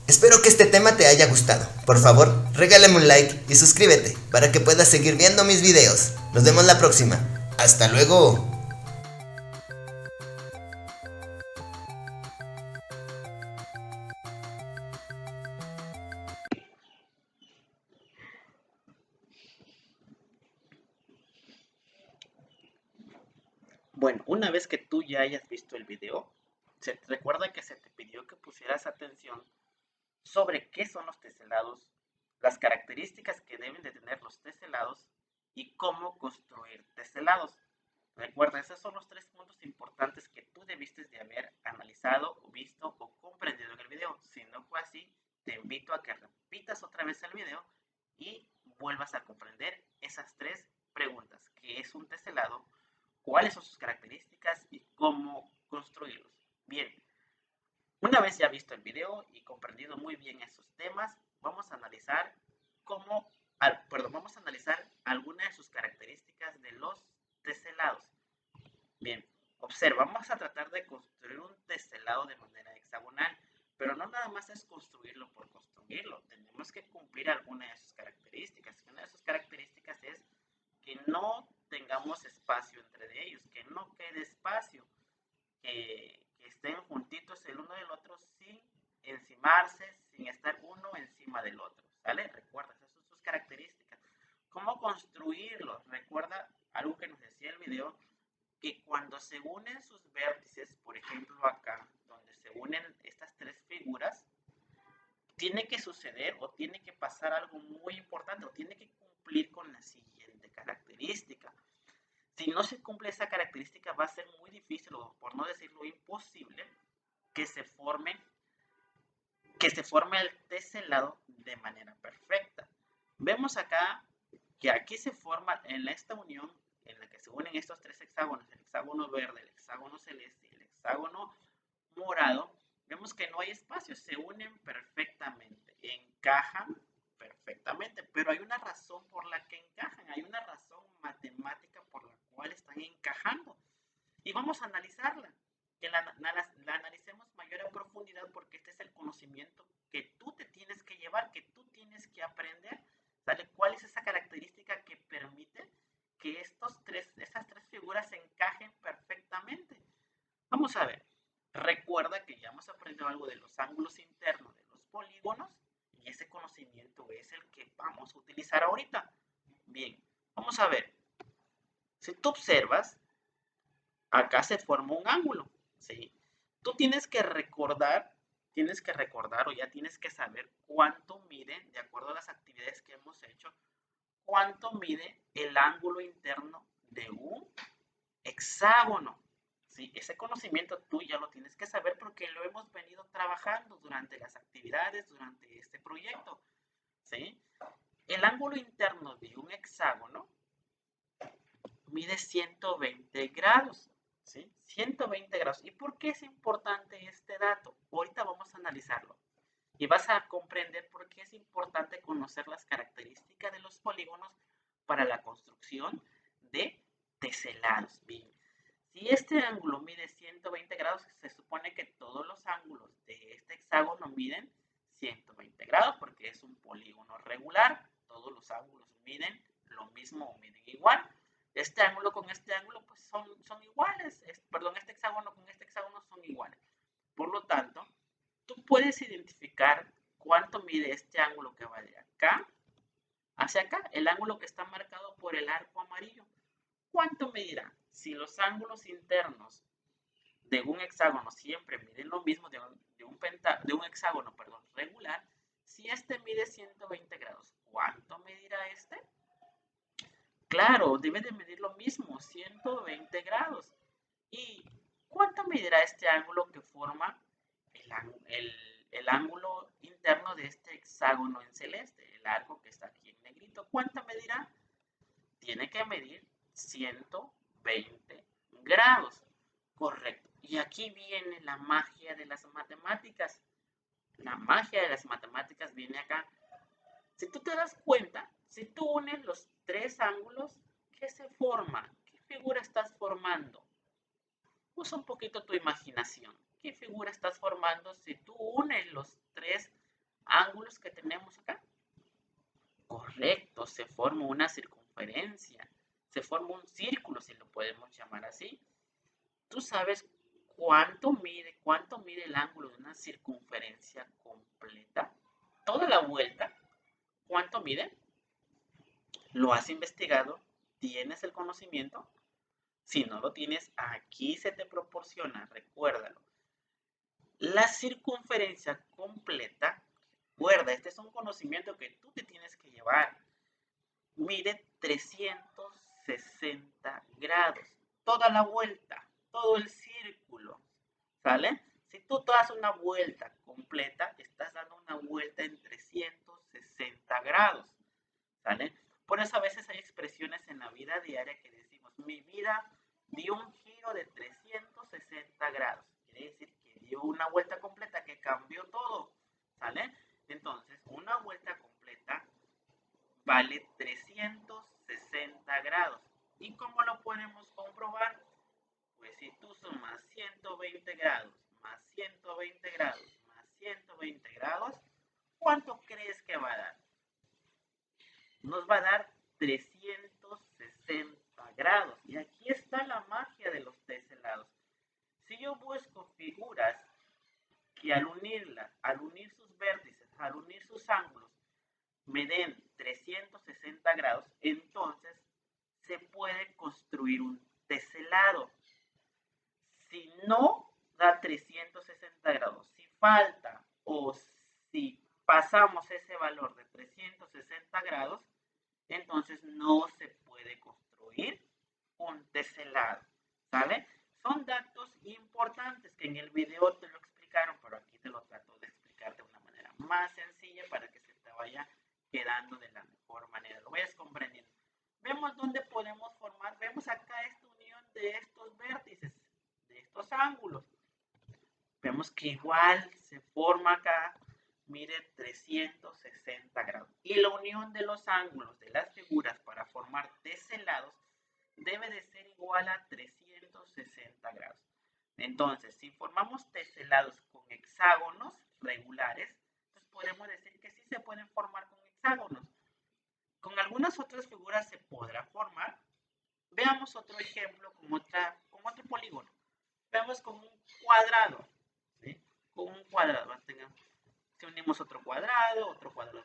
Espero que este tema te haya gustado. Por favor, regálame un like y suscríbete para que puedas seguir viendo mis videos. Nos vemos la próxima. ¡Hasta luego! Bueno, una vez que tú ya hayas visto el video, recuerda que se te pidió que pusieras atención sobre qué son los teselados, las características que deben de tener los teselados y cómo construir teselados. Recuerda, esos son los 3 puntos importantes que tú debiste de haber analizado, visto o comprendido en el video. Si no fue así, te invito a que repitas otra vez el video y vuelvas a comprender esas 3 preguntas. ¿Qué es un teselado? ¿Cuáles son sus características y cómo construirlos? Bien, una vez ya visto el video y comprendido muy bien esos temas, vamos a analizar vamos a analizar algunas de sus características de los teselados. Bien, observa, vamos a tratar de construir un teselado de manera hexagonal, pero no nada más es construirlo por construirlo, tenemos que cumplir alguna de sus características. Una de sus características es que no tengamos espacio entre ellos, que no quede espacio, que estén juntitos el uno del otro sin encimarse, sin estar uno encima del otro, ¿sale? Recuerda, esas son sus características. ¿Cómo construirlo? Recuerda algo que nos decía el video, que cuando se unen sus vértices, por ejemplo acá, donde se unen estas 3 figuras, tiene que suceder o tiene que pasar algo muy importante, o tiene que cumplir con la siguiente característica. Si no se cumple esa característica, va a ser muy difícil, o por no decirlo imposible, que se forme el teselado de manera perfecta. Vemos acá que aquí se forma en esta unión en la que se unen estos 3 hexágonos, el hexágono verde, el hexágono celeste y el hexágono morado. Vemos que no hay espacio, se unen perfectamente, encajan perfectamente, pero hay una razón por la que encajan, hay una razón matemática por la cual están encajando. Y vamos a analizarla, que la analicemos mayor a profundidad, porque este es el conocimiento que tú te tienes que llevar, que tú tienes que aprender. ¿Sale? ¿Cuál es esa característica que permite que esas 3 figuras encajen perfectamente? Vamos a ver. Recuerda que ya hemos aprendido algo de los ángulos internos de los polígonos, y ese conocimiento es el que vamos a utilizar ahorita. Bien, vamos a ver. Si tú observas, acá se forma un ángulo, ¿sí? Tú tienes que recordar o ya tienes que saber cuánto mide, de acuerdo a las actividades que hemos hecho, cuánto mide el ángulo interno de un hexágono. ¿Sí? Ese conocimiento tú ya lo tienes que saber porque lo hemos venido trabajando durante las actividades, durante este proyecto. ¿Sí? El ángulo interno de un hexágono mide 120 grados. ¿Sí? 120 grados. ¿Y por qué es importante este dato? Ahorita vamos a analizarlo. Y vas a comprender por qué es importante conocer las características de los polígonos para la construcción de teselados. Bien, si este ángulo mide 120 grados, se supone que todos los ángulos de este hexágono miden 120 grados porque es un polígono regular. Todos los ángulos miden lo mismo o miden igual. Este ángulo con este ángulo pues son iguales. Este hexágono con este hexágono son iguales. Por lo tanto, tú puedes identificar cuánto mide este ángulo que va de acá hacia acá, el ángulo que está marcado por el arco amarillo. ¿Cuánto medirá? Si los ángulos internos de un hexágono siempre miden lo mismo, de un hexágono regular, si este mide 120 grados, ¿cuánto medirá este? Claro, debe de medir lo mismo, 120 grados. ¿Y cuánto medirá este ángulo que forma el ángulo interno de este hexágono en celeste, el arco que está aquí en negrito? ¿Cuánto medirá? Tiene que medir 120 grados. Correcto. Y aquí viene la magia de las matemáticas. La magia de las matemáticas viene acá. Si tú te das cuenta, si tú unes los tres ángulos, ¿qué se forma? ¿Qué figura estás formando? Usa un poquito tu imaginación. ¿Qué figura estás formando si tú unes los tres ángulos que tenemos acá? Correcto, se forma una circunferencia. Se forma un círculo, si lo podemos llamar así. ¿Tú sabes cuánto mide el ángulo de una circunferencia completa? Toda la vuelta. ¿Cuánto mide? ¿Lo has investigado? ¿Tienes el conocimiento? Si no lo tienes, aquí se te proporciona, recuérdalo. La circunferencia completa, recuerda, este es un conocimiento que tú te tienes que llevar. Mide 360 grados. Toda la vuelta, todo el círculo, ¿sale? Si tú das una vuelta completa, estás dando una vuelta en 360 grados, ¿sale? Por eso a veces hay expresiones en la vida diaria que decimos, mi vida dio un giro de 360 grados. Quiere decir que dio una vuelta completa, que cambió todo, ¿sale? Entonces, una vuelta completa vale 360 grados. ¿Y cómo lo podemos comprobar? Pues si tú sumas 120 grados, más 120 grados, más 120 grados, ¿cuánto crees que va a dar? Nos va a dar 360 grados. Y aquí está la magia de los teselados. Si yo busco figuras que al unir sus vértices, al unir sus ángulos, me den 360 grados, entonces se puede construir un teselado. Si no da 360 grados, si falta o si pasamos ese valor de 360 grados, entonces no se puede construir un teselado, ¿sale? Son datos importantes que en el video te lo explicaron, pero aquí te lo trato de explicar de una manera más sencilla para que se te vaya quedando de la mejor manera, lo vayas comprendiendo. Vemos dónde podemos formar, vemos acá esta unión de estos vértices, de estos ángulos. Vemos que igual se forma acá, mire, 360 grados. Y la unión de los ángulos de las figuras para formar teselados debe de ser igual a 360 grados. Entonces, si formamos teselados con hexágonos regulares, entonces podemos decir que sí se pueden formar con hexágonos. Con algunas otras figuras se podrá formar. Veamos otro ejemplo con otro polígono. Veamos con un cuadrado, ¿sí? Con un cuadrado. Si unimos otro cuadrado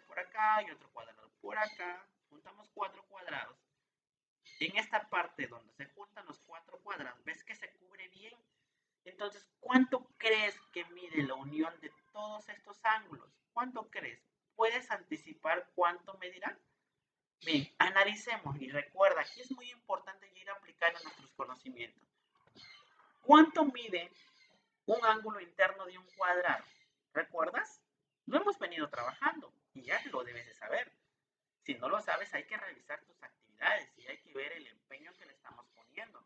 por acá y otro cuadrado por acá, juntamos 4 cuadrados. en esta parte donde se juntan los 4 cuadrados, ¿ves que se cubre bien? Entonces, ¿cuánto crees que mide la unión de todos estos ángulos? ¿Cuánto crees? ¿Puedes anticipar cuánto medirá? Bien, analicemos y recuerda, aquí es muy importante ir aplicando nuestros conocimientos. ¿Cuánto mide un ángulo interno de un cuadrado? ¿Recuerdas? Lo hemos venido trabajando y ya lo debes de saber. Si no lo sabes, hay que revisar tus actividades y hay que ver el empeño que le estamos poniendo.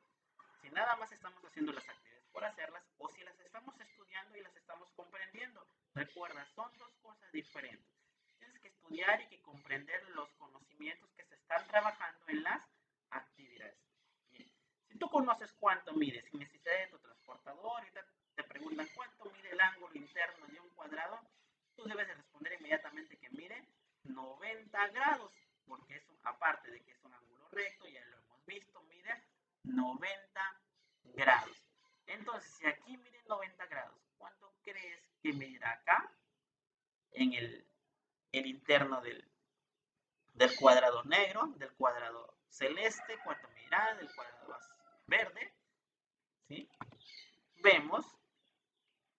Si nada más estamos haciendo las actividades por hacerlas o si las estamos estudiando y las estamos comprendiendo. Recuerda, son dos cosas diferentes. Tienes que estudiar y que comprender los conocimientos que se están trabajando en las actividades. Bien. Si tú conoces cuánto mide, sin necesidad de tu transportador, y te preguntan cuánto mide el ángulo interno de un cuadrado, tú debes de responder inmediatamente que mide 90 grados, porque eso, aparte de que es un ángulo recto, ya lo hemos visto, mide 90 grados. Entonces, si aquí mide 90 grados, ¿cuánto crees que medirá acá en el interno del cuadrado negro, del cuadrado celeste? ¿Cuánto medirá del cuadrado verde? ¿Sí? Vemos,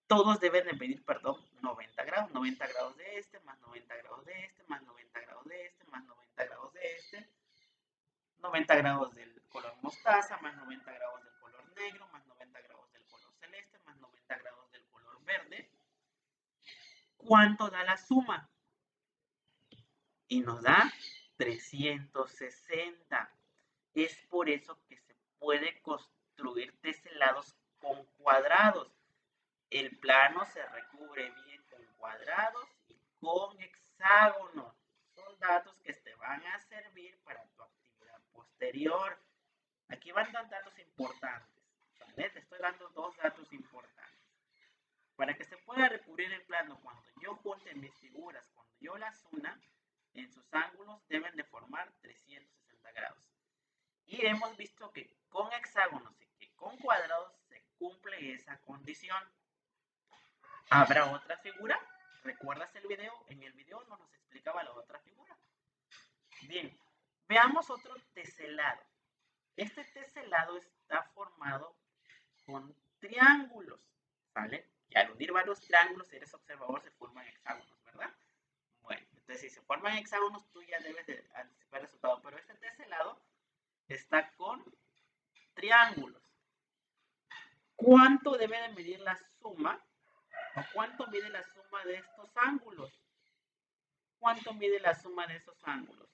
todos deben de medir, 90 grados. 90 grados de este, más 90 grados de este, más 90 grados de este, más 90 grados de este. 90 grados del color mostaza, más 90 grados del color negro, más 90 grados del color celeste, más 90 grados del color verde. ¿Cuánto da la suma? Y nos da 360. Es por eso que se puede construir teselados con cuadrados. El plano se recubre bien con cuadrados y con hexágonos. Son datos que te van a servir para tu actividad posterior. Aquí van datos importantes. ¿Vale? Te estoy dando dos datos importantes. Para que se pueda recubrir el plano cuando yo junte mis figuras, cuando yo las una, en sus ángulos deben de formar 360 grados. Y hemos visto que con hexágonos y que con cuadrados se cumple esa condición. ¿Habrá otra figura? ¿Recuerdas el video? En el video no nos explicaba la otra figura. Bien, veamos otro teselado. Este teselado está formado con triángulos, ¿sale? Y al unir varios triángulos, si eres observador, se forman hexágonos, ¿verdad? Bueno, entonces si se forman hexágonos, tú ya debes de anticipar el resultado. Pero este teselado está con triángulos. ¿Cuánto debe de medir la suma? ¿O cuánto mide la suma de estos ángulos? ¿Cuánto mide la suma de esos ángulos?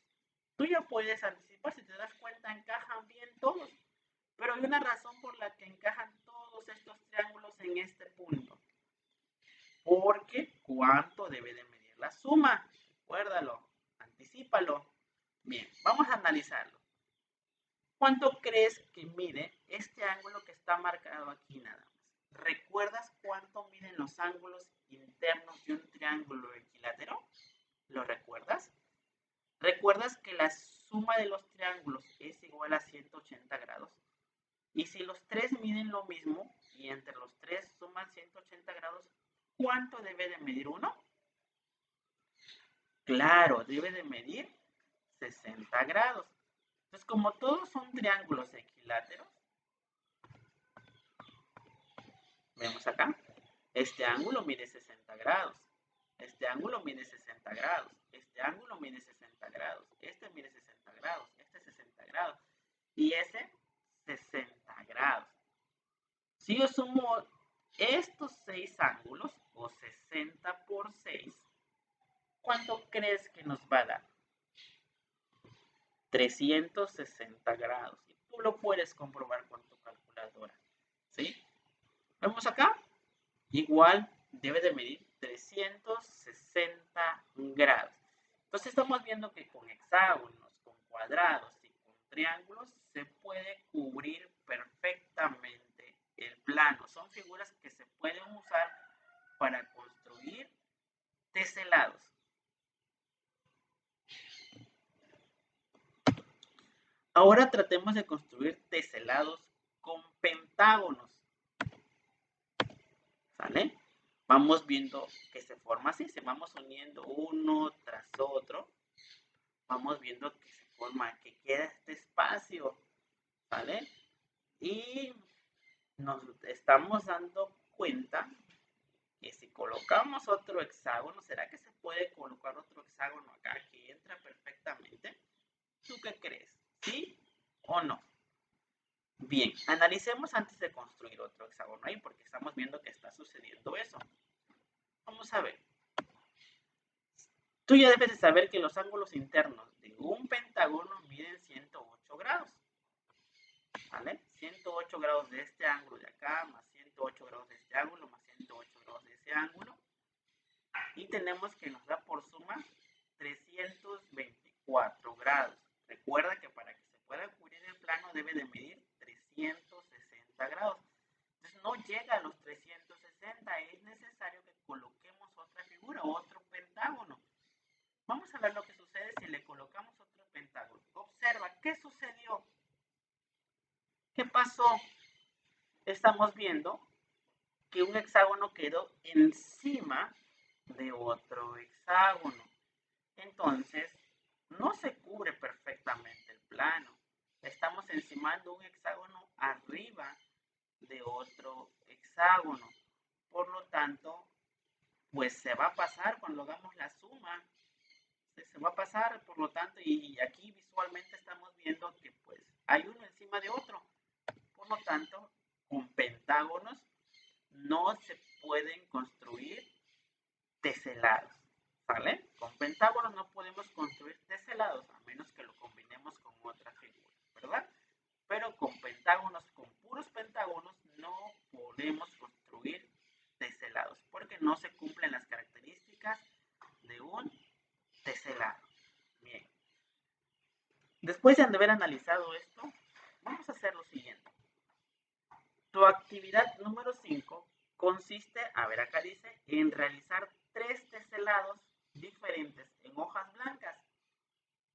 Tú ya puedes anticipar, si te das cuenta, encajan bien todos. Pero hay una razón por la que encajan todos estos triángulos en este punto. Porque ¿cuánto debe de medir la suma? Recuérdalo, anticípalo. Bien, vamos a analizarlo. ¿Cuánto crees que mide este ángulo que está marcado aquí nada más? ¿Recuerdas cuánto miden los ángulos internos de un triángulo equilátero? ¿Lo recuerdas? ¿Recuerdas que la suma de los triángulos es igual a 180 grados? Y si los tres miden lo mismo y entre los tres suman 180 grados, ¿cuánto debe de medir uno? Claro, debe de medir 60 grados. Entonces, como todos son triángulos equiláteros, vemos acá, este ángulo mide 60 grados, este ángulo mide 60 grados, este ángulo mide 60 grados, este mide 60 grados, este 60 grados y ese 60 grados. Si yo sumo estos 6 ángulos, o 60 por 6, ¿cuánto crees que nos va a dar? 360 grados. Y tú lo puedes comprobar con tu calculadora. ¿Sí? ¿Vemos acá? Igual debe de medir 360 grados. Entonces estamos viendo que con hexágonos, con cuadrados y con triángulos se puede cubrir perfectamente el plano. Son figuras que se pueden usar para construir teselados. Ahora tratemos de construir teselados con pentágonos. ¿Sale? Vamos viendo que se forma así, se vamos uniendo uno tras otro. Vamos viendo que se forma, que queda este espacio. ¿vale? Y nos estamos dando cuenta que si colocamos otro hexágono, ¿será que se puede colocar otro hexágono acá que entra perfectamente? ¿Tú qué crees? ¿Sí o no? Bien, analicemos antes de construir otro hexágono ahí, porque estamos viendo que está sucediendo eso. Vamos a ver. Tú ya debes de saber que los ángulos internos de un pentágono miden 108 grados. ¿Vale? 108 grados de este ángulo de acá, más 108 grados de este ángulo, más 108 grados de ese ángulo. Y tenemos que nos da por suma 324 grados. Recuerda que para que se pueda cubrir el plano debe de medir 360 grados. Entonces no llega a los 360, es necesario que coloquemos otra figura, otro pentágono. Vamos a ver lo que sucede si le colocamos otro pentágono. Observa, ¿qué sucedió? ¿Qué pasó? Estamos viendo que un hexágono quedó encima de otro hexágono. Entonces, no se cubre perfectamente el plano. Estamos encimando un hexágono arriba de otro hexágono. Por lo tanto, pues se va a pasar cuando hagamos la suma. Se va a pasar, por lo tanto, y aquí visualmente estamos viendo que pues hay uno encima de otro. Por lo tanto, con pentágonos no se pueden construir teselados, ¿vale? Con pentágonos no podemos construir teselados, a menos que lo combinemos con otra figura, ¿verdad? Pero con pentágonos, con puros pentágonos, no podemos construir teselados, porque no se cumplen las características de un teselado. Bien. Después de haber analizado esto, vamos a hacer lo siguiente. Tu actividad número 5 consiste, a ver acá dice, en realizar 3 teselados diferentes en hojas blancas.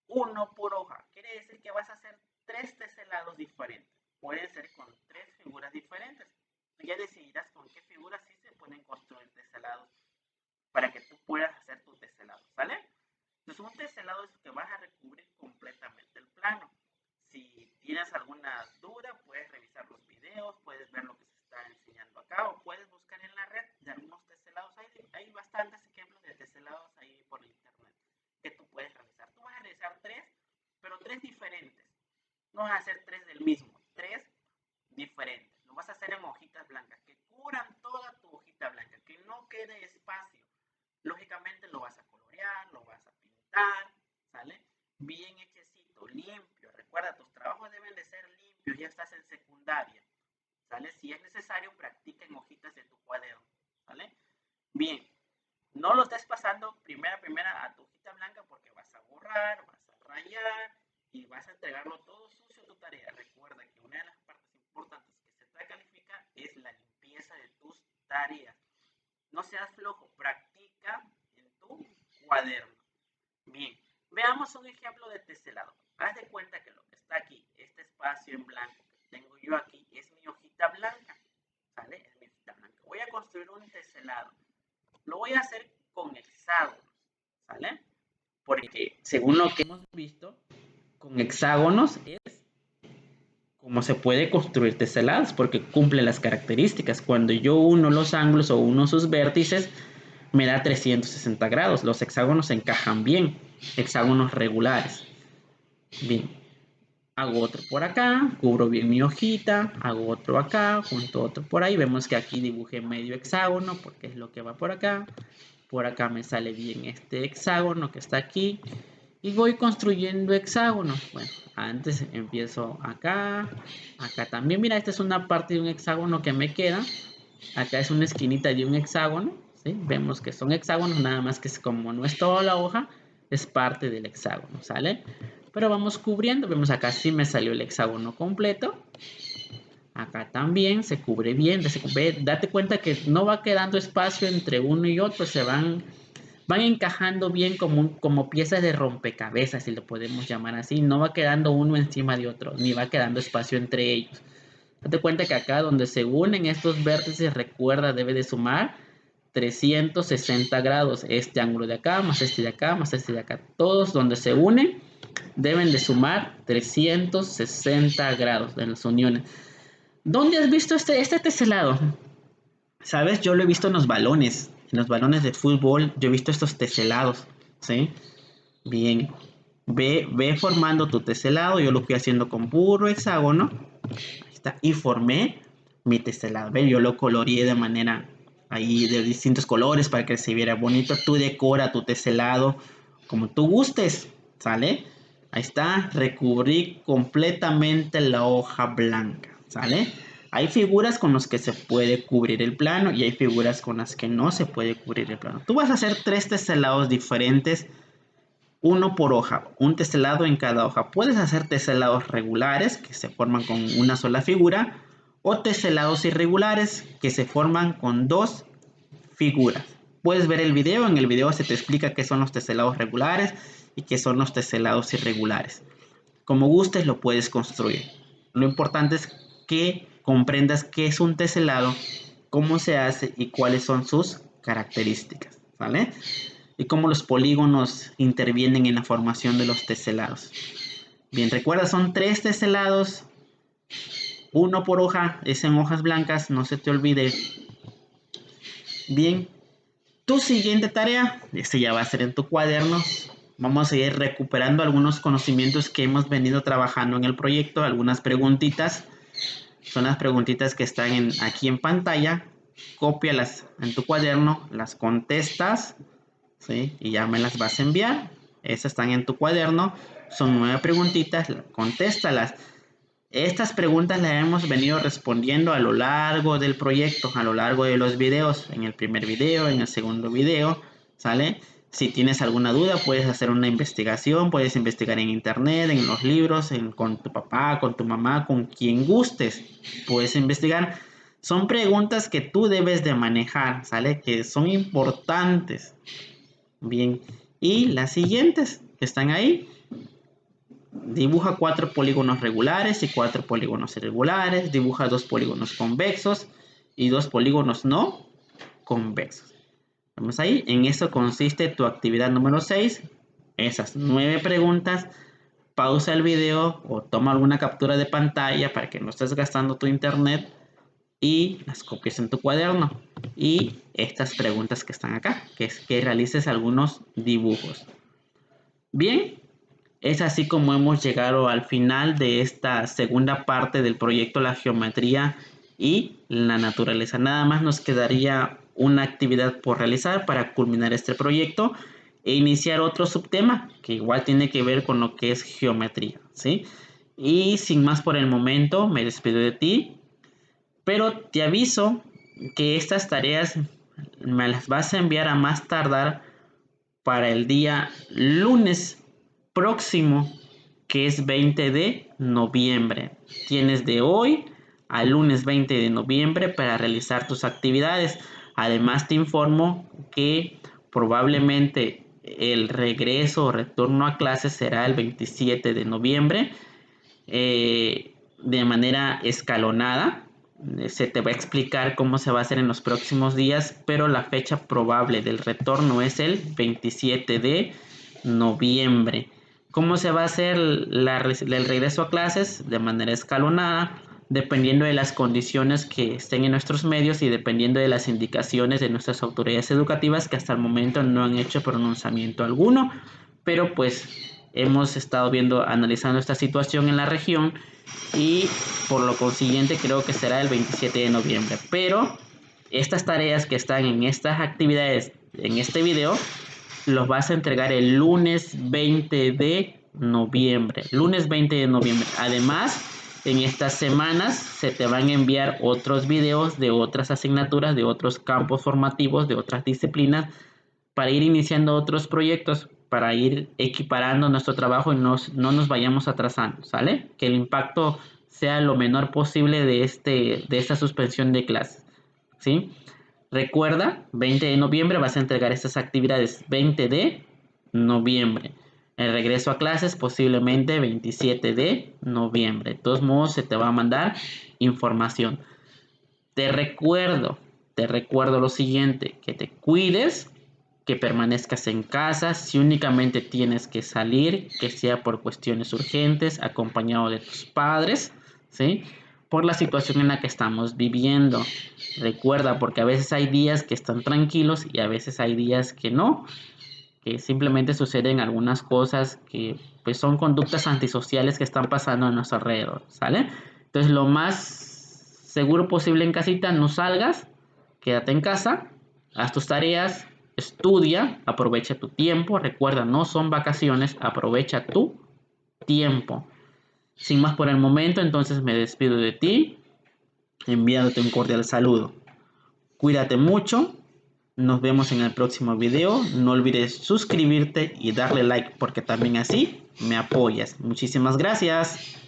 Uno por hoja. Quiere decir que vas a hacer 3 teselados diferentes. Pueden ser con 3 figuras diferentes. Ya decidirás con qué figuras sí se pueden construir teselados para que tú puedas hacer tu teselado, ¿sale? Entonces un teselado es que vas a recubrir completamente el plano. Si tienes alguna duda, puedes revisar los videos, puedes ver lo que se está enseñando acá o puedes buscar en la red de algunos teselados. Hay bastantes ejemplos de teselados ahí por internet que tú puedes realizar. Tú vas a realizar 3, pero 3 diferentes. No vas a hacer 3 del mismo, 3 diferentes. Lo vas a hacer en hojitas blancas que cubran toda tu hojita blanca, que no quede espacio. Lógicamente lo vas a colorear, lo vas a pintar, ¿sale? Bien hechecito, limpio. Recuerda, tus trabajos deben de ser limpios, ya estás en secundaria, ¿sale? Si es necesario, practica en hojitas de tu cuaderno, ¿vale? Bien, no lo estés pasando primera a tu hojita blanca porque vas a borrar, vas a rayar y vas a entregarlo todo sucio a tu tarea. Recuerda que una de las partes importantes que se te califica es la limpieza de tus tareas. No seas flojo, practica en tu cuaderno. Bien, veamos un ejemplo de teselado. Haz de cuenta que lo que está aquí, este espacio en blanco que tengo yo aquí, es mi hojita blanca, ¿sale? Es mi hojita blanca. Voy a construir un teselado. Lo voy a hacer con hexágonos, ¿sale? Porque según lo que hemos visto, con hexágonos es como se puede construir teselados, porque cumple las características. Cuando yo uno los ángulos o uno sus vértices, me da 360 grados. Los hexágonos encajan bien, hexágonos regulares. Bien, hago otro por acá, cubro bien mi hojita, hago otro acá, junto otro por ahí. Vemos que aquí dibujé medio hexágono porque es lo que va por acá. Por acá me sale bien este hexágono que está aquí. Y voy construyendo hexágonos. Bueno, antes empiezo acá, acá también. Mira, esta es una parte de un hexágono que me queda. Acá es una esquinita de un hexágono, ¿sí? Vemos que son hexágonos, nada más que es como no es toda la hoja, es parte del hexágono, ¿sale? Pero vamos cubriendo, vemos acá sí me salió el hexágono completo. Acá también se cubre bien, date cuenta que no va quedando espacio entre uno y otro, se van encajando bien como piezas de rompecabezas, si lo podemos llamar así. No va quedando uno encima de otro, ni va quedando espacio entre ellos. Date cuenta que acá donde se unen estos vértices, recuerda, debe de sumar 360 grados. Este ángulo de acá, más este de acá, más este de acá. Todos donde se unen, deben de sumar 360 grados de las uniones. ¿Dónde has visto este teselado? ¿Sabes? Yo lo he visto en los balones de fútbol. Yo he visto estos teselados, ¿sí? Bien, ve formando tu teselado. Yo lo fui haciendo con puro hexágono. Ahí está. Y formé mi teselado. Ve, yo lo coloreé de manera ahí de distintos colores para que se viera bonito. Tú decora tu teselado como tú gustes, ¿sale? Ahí está. Recubrí completamente la hoja blanca, ¿sale? Hay figuras con las que se puede cubrir el plano y hay figuras con las que no se puede cubrir el plano. Tú vas a hacer 3 teselados diferentes, uno por hoja, un teselado en cada hoja. Puedes hacer teselados regulares que se forman con una sola figura o teselados irregulares que se forman con 2 figuras. Puedes ver el video, en el video se te explica qué son los teselados regulares y qué son los teselados irregulares. Como gustes lo puedes construir. Lo importante es que comprendas qué es un teselado, cómo se hace y cuáles son sus características, ¿vale? Y cómo los polígonos intervienen en la formación de los teselados. Bien, recuerda, son 3 teselados, uno por hoja, es en hojas blancas, no se te olvide. Bien, tu siguiente tarea, este ya va a ser en tu cuaderno. Vamos a ir recuperando algunos conocimientos que hemos venido trabajando en el proyecto, algunas preguntitas. Son las preguntitas que están aquí en pantalla. Cópialas en tu cuaderno, las contestas, ¿sí? Y ya me las vas a enviar. Esas están en tu cuaderno. Son 9 preguntitas, contéstalas. Estas preguntas las hemos venido respondiendo a lo largo del proyecto, a lo largo de los videos. En el primer video, en el segundo video, ¿sale? Si tienes alguna duda, puedes hacer una investigación, puedes investigar en internet, en los libros, con tu papá, con tu mamá, con quien gustes. Puedes investigar. Son preguntas que tú debes de manejar, ¿sale? Que son importantes. Bien. Y las siguientes que están ahí. Dibuja 4 polígonos regulares y 4 polígonos irregulares. Dibuja 2 polígonos convexos y 2 polígonos no convexos. Vamos ahí. En eso consiste tu actividad número 6. Esas 9 preguntas. Pausa el video o toma alguna captura de pantalla para que no estés gastando tu internet y las copies en tu cuaderno. Y estas preguntas que están acá, que es que realices algunos dibujos. Bien, es así como hemos llegado al final de esta segunda parte del proyecto La Geometría y la Naturaleza. Nada más nos quedaría una actividad por realizar para culminar este proyecto e iniciar otro subtema que igual tiene que ver con lo que es geometría, ¿sí? Y sin más por el momento, me despido de ti, pero te aviso que estas tareas me las vas a enviar a más tardar para el día lunes próximo, que es 20 de noviembre. Tienes de hoy al lunes 20 de noviembre para realizar tus actividades. Además te informo que probablemente el regreso o retorno a clases será el 27 de noviembre de manera escalonada. Se te va a explicar cómo se va a hacer en los próximos días, pero la fecha probable del retorno es el 27 de noviembre. ¿Cómo se va a hacer el regreso a clases? De manera escalonada, dependiendo de las condiciones que estén en nuestros medios y dependiendo de las indicaciones de nuestras autoridades educativas, que hasta el momento no han hecho pronunciamiento alguno, pero pues hemos estado analizando esta situación en la región y por lo consiguiente creo que será el 27 de noviembre. Pero estas tareas que están en estas actividades en este video los vas a entregar el lunes 20 de noviembre. Lunes 20 de noviembre. Además, en estas semanas se te van a enviar otros videos de otras asignaturas, de otros campos formativos, de otras disciplinas, para ir iniciando otros proyectos, para ir equiparando nuestro trabajo y no nos vayamos atrasando, ¿sale? Que el impacto sea lo menor posible de esta suspensión de clases, ¿sí? Recuerda, 20 de noviembre vas a entregar estas actividades. 20 de noviembre. El regreso a clases posiblemente 27 de noviembre. De todos modos se te va a mandar información. Te recuerdo lo siguiente, que te cuides, que permanezcas en casa. Si únicamente tienes que salir, que sea por cuestiones urgentes, acompañado de tus padres, ¿sí? Por la situación en la que estamos viviendo. Recuerda, porque a veces hay días que están tranquilos y a veces hay días que no, que simplemente suceden algunas cosas que pues son conductas antisociales que están pasando a nuestro alrededor, ¿sale? Entonces lo más seguro posible en casita, no salgas, quédate en casa, haz tus tareas, estudia, aprovecha tu tiempo, recuerda, no son vacaciones, aprovecha tu tiempo. Sin más por el momento, entonces me despido de ti, enviándote un cordial saludo. Cuídate mucho, nos vemos en el próximo video. No olvides suscribirte y darle like porque también así me apoyas. Muchísimas gracias.